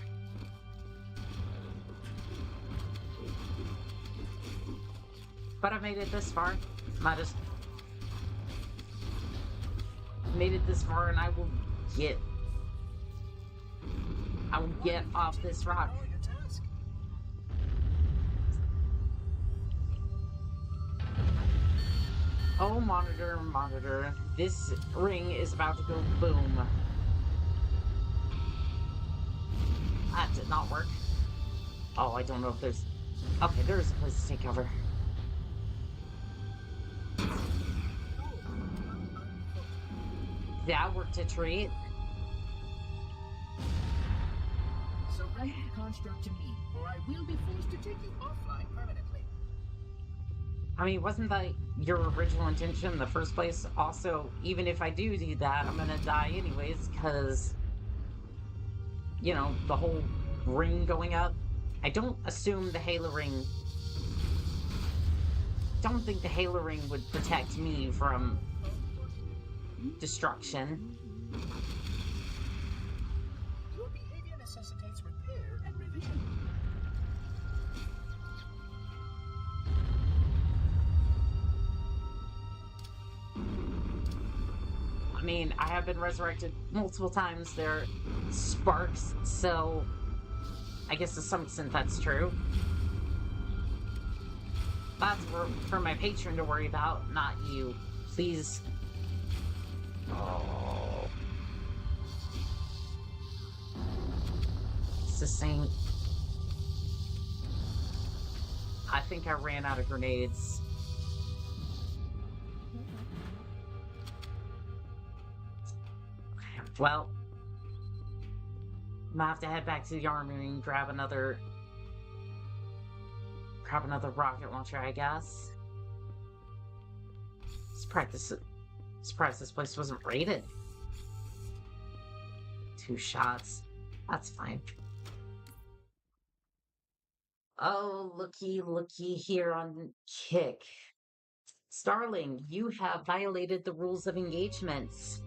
But I made it this far. I just made it this far, and I will get off this rock. Oh, monitor, monitor. This ring is about to go boom. That did not work. Oh, I don't know if there's... Okay, there's a place to take cover. That worked a treat. Surrender the construct to me, or I will be forced to take you offline permanently. I mean, wasn't that your original intention in the first place? Also, even if I do that, I'm gonna die anyways, because, you know, the whole ring going up. I don't assume the Halo ring... don't think the Halo ring would protect me from destruction. Your behavior necessitates repair and revision. mean, I have been resurrected multiple times. There are sparks, so I guess to some extent that's true. That's for my patron to worry about, not you. Please. Oh. It's the same. I think I ran out of grenades. Well, I'm gonna have to head back to the armory and grab another rocket launcher, I guess. Surprised this place wasn't raided. 2 shots. That's fine. Oh, looky here on Kick. Starling, you have violated the rules of engagements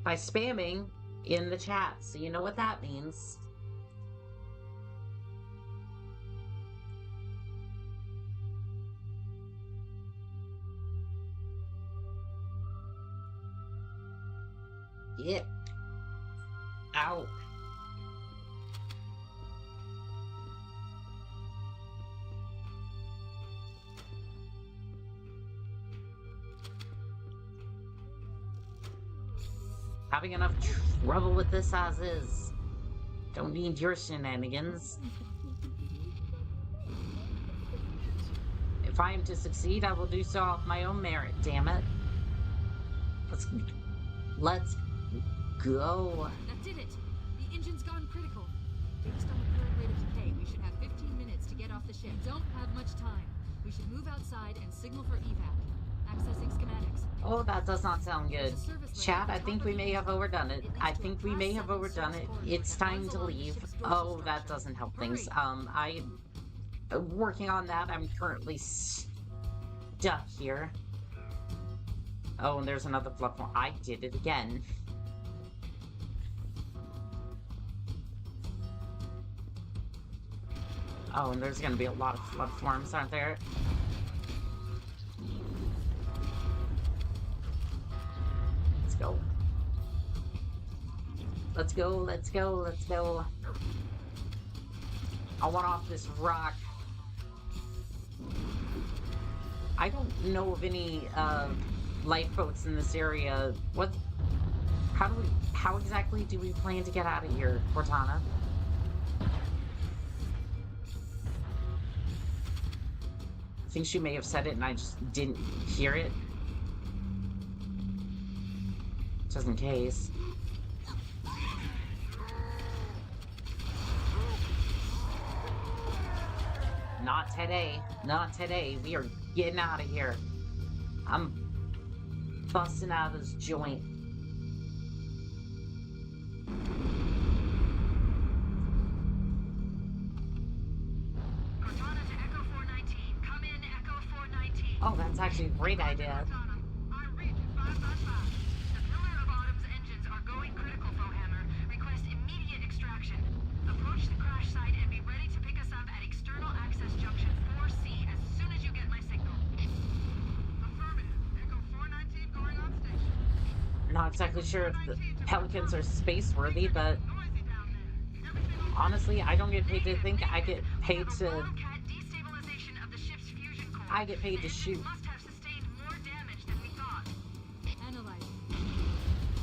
by spamming in the chat, so you know what that means. Yeah. Ow. Having enough trouble with this as is. Don't need your shenanigans. If I am to succeed, I will do so off my own merit, damn it. Let's go. That did it. The engine's gone critical. Based on the current rate of decay, we should have 15 minutes to get off the ship. Don't have much time. We should move outside and signal for evac. Accessing schematics. Oh, that does not sound good. Chat, I think we may have overdone it. It's time to leave. Oh, that doesn't help things. I'm working on that. I'm currently stuck here. Oh, and there's another flood form. I did it again. Oh, and there's gonna be a lot of flood forms, aren't there? Let's go. Let's go, let's go, let's go. I want off this rock. I don't know of any lifeboats in this area. How exactly do we plan to get out of here, Cortana? I think she may have said it and I just didn't hear it. Just in case. Not today. Not today. We are getting out of here. I'm busting out of this joint. Cortana to Echo 419. Come in, Echo 419. Oh, that's actually a great idea. I read 555. The Pillar of Autumn's engines are going critical, Fohammer. Request immediate extraction. Approach the crash site and be ready to pick us up at external access junction 4C as soon as you get my signal. Affirmative. Echo 419 going on station. Not exactly sure if the Pelicans are space-worthy, but honestly, I don't get paid to think. I get paid to... Destabilization of the ship's fusion core. I get paid to shoot. Must have sustained more damage than we thought. Analyzing.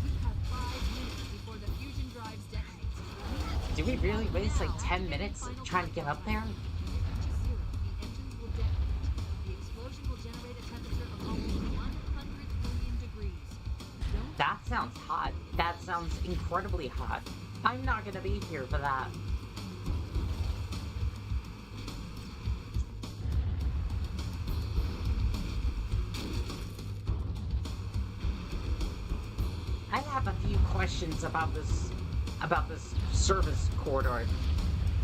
We have 5 minutes before the fusion drives detonate. Do we really waste like 10 minutes trying to get up there? The engines will detonate. The explosion will generate a temperature of almost 100 million degrees. Don't That sounds hot. That sounds incredibly hot. I'm not gonna be here for that. I have a few questions about this service corridor.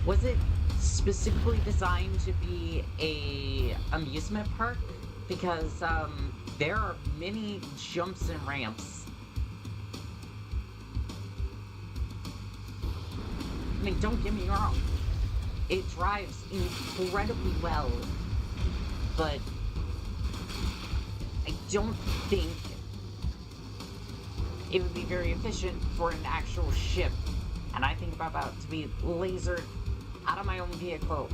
Was it specifically designed to be a amusement park? Because there are many jumps and ramps. I mean, don't get me wrong. It drives incredibly well, but I don't think It would be very efficient for an actual ship. And I think I'm about to be lasered out of my own vehicle.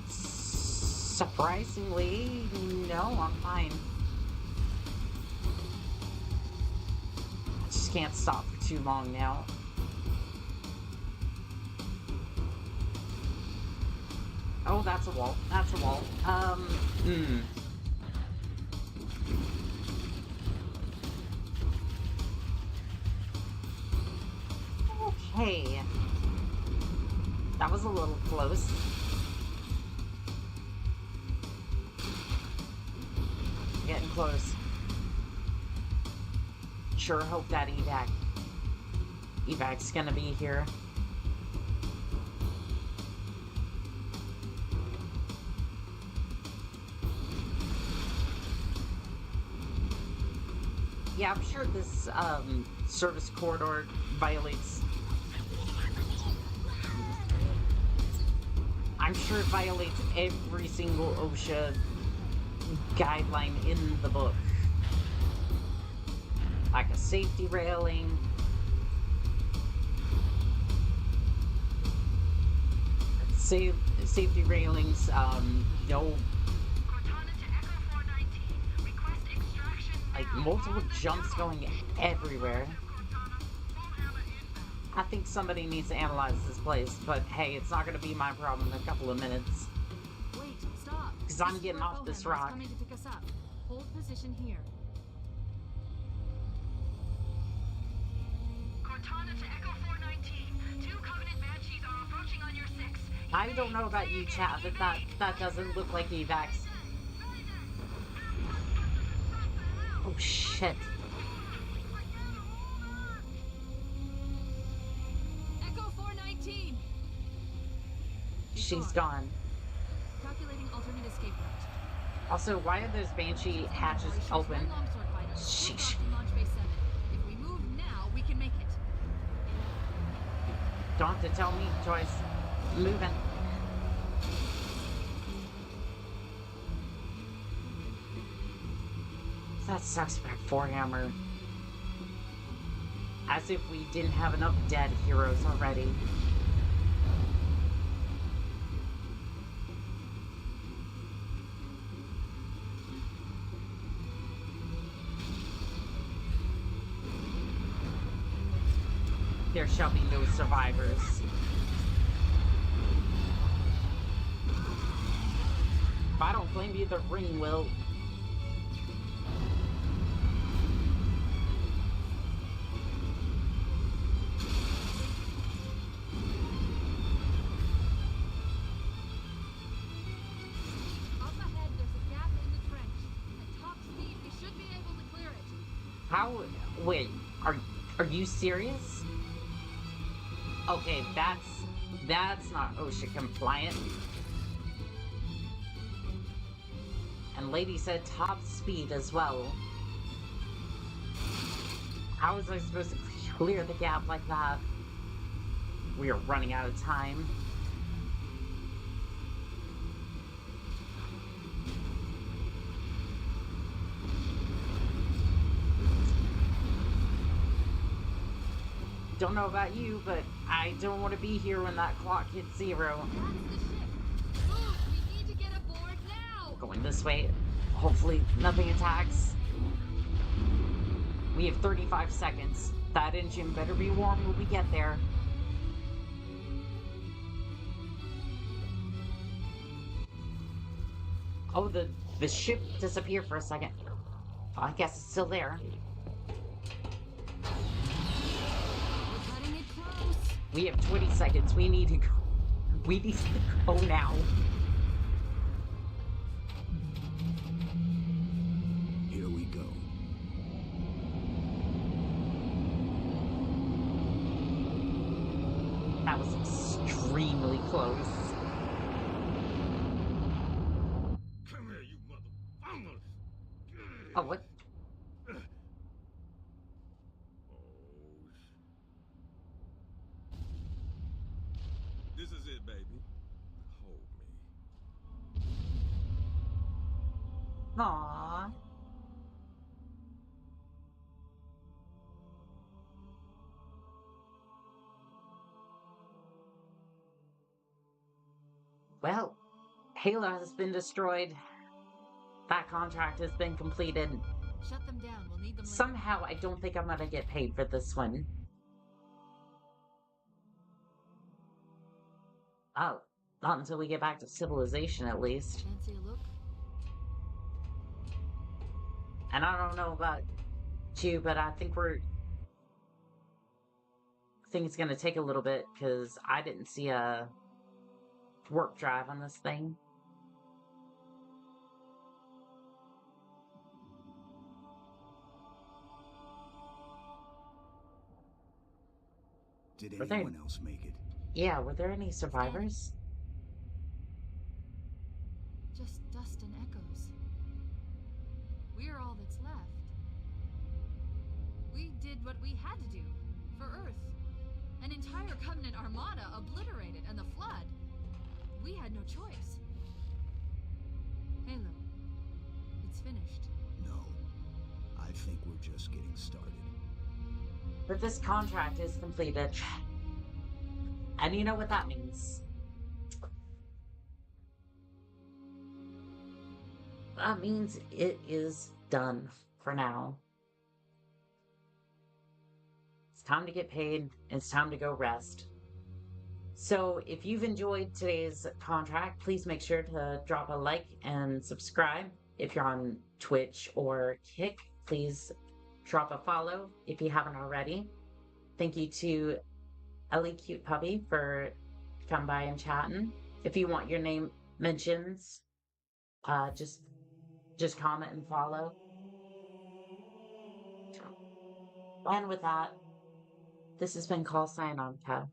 Surprisingly, no, I'm fine. I just can't stop for too long now. Oh, that's a wall. That's a wall. Okay. That was a little close. Getting close. Sure hope that evac's gonna be here. Yeah, I'm sure this service corridor violates. I'm sure it violates every single OSHA guideline in the book. Like a safety railing. Safety railings, no. Like multiple jumps going everywhere. I think somebody needs to analyze this place, but hey, it's not gonna be my problem in a couple of minutes. Wait, stop. Because I'm getting off this rock. Coming to pick us up. Hold position here. Cortana to Echo 419. 2 Covenant Banshees are approaching on your 6. I don't know about you, chat, but that doesn't look like evacs. Oh shit. Echo 419. She's gone. Calculating alternate escape route. Also, why are those Banshee hatches open? Sheesh. Launch Bay 7. If we move now, we can make it. Don't have to tell me, Joyce. Moving. That sucks about Forehammer. As if we didn't have enough dead heroes already. There shall be no survivors. If I don't blame you, the ring will. Up ahead, there's a gap in the trench. At top speed, we should be able to clear it. How? Wait, are you serious? Okay, that's not OSHA compliant. And lady said top speed as well. How was I supposed to clear the gap like that? We are running out of time. Don't know about you, but I don't want to be here when that clock hits 0. That's the ship. Move! We need to get aboard now! Going this way. Hopefully nothing attacks. We have 35 seconds. That engine better be warm when we get there. Oh, the ship disappeared for a second. Oh, I guess it's still there. We're cutting it close. We have 20 seconds. We need to go. We need to go now. Here we go. That was extremely close. Come here, you mother. Oh, what? This is it, baby. Hold me. Aww. Well, Halo has been destroyed. That contract has been completed. Shut them down. We'll need them later. Somehow, I don't think I'm gonna get paid for this one. Oh, not until we get back to civilization, at least. Fancy a look? And I don't know about you, but I think it's gonna take a little bit, because I didn't see a warp drive on this thing. Did Were they- anyone else make it? Yeah, were there any survivors? Just dust and echoes. We're all that's left. We did what we had to do for Earth. An entire Covenant armada obliterated, and the Flood. We had no choice. Halo, it's finished. No. I think we're just getting started. But this contract is completed. And you know what that means. That means it is done for now. It's time to get paid. It's time to go rest. So if you've enjoyed today's contract, please make sure to drop a like and subscribe. If you're on Twitch or Kick, please drop a follow if you haven't already. Thank you to Ellie Cute Puppy for coming by and chatting. If you want your name mentions, just comment and follow. And with that, this has been Call Sign Anka.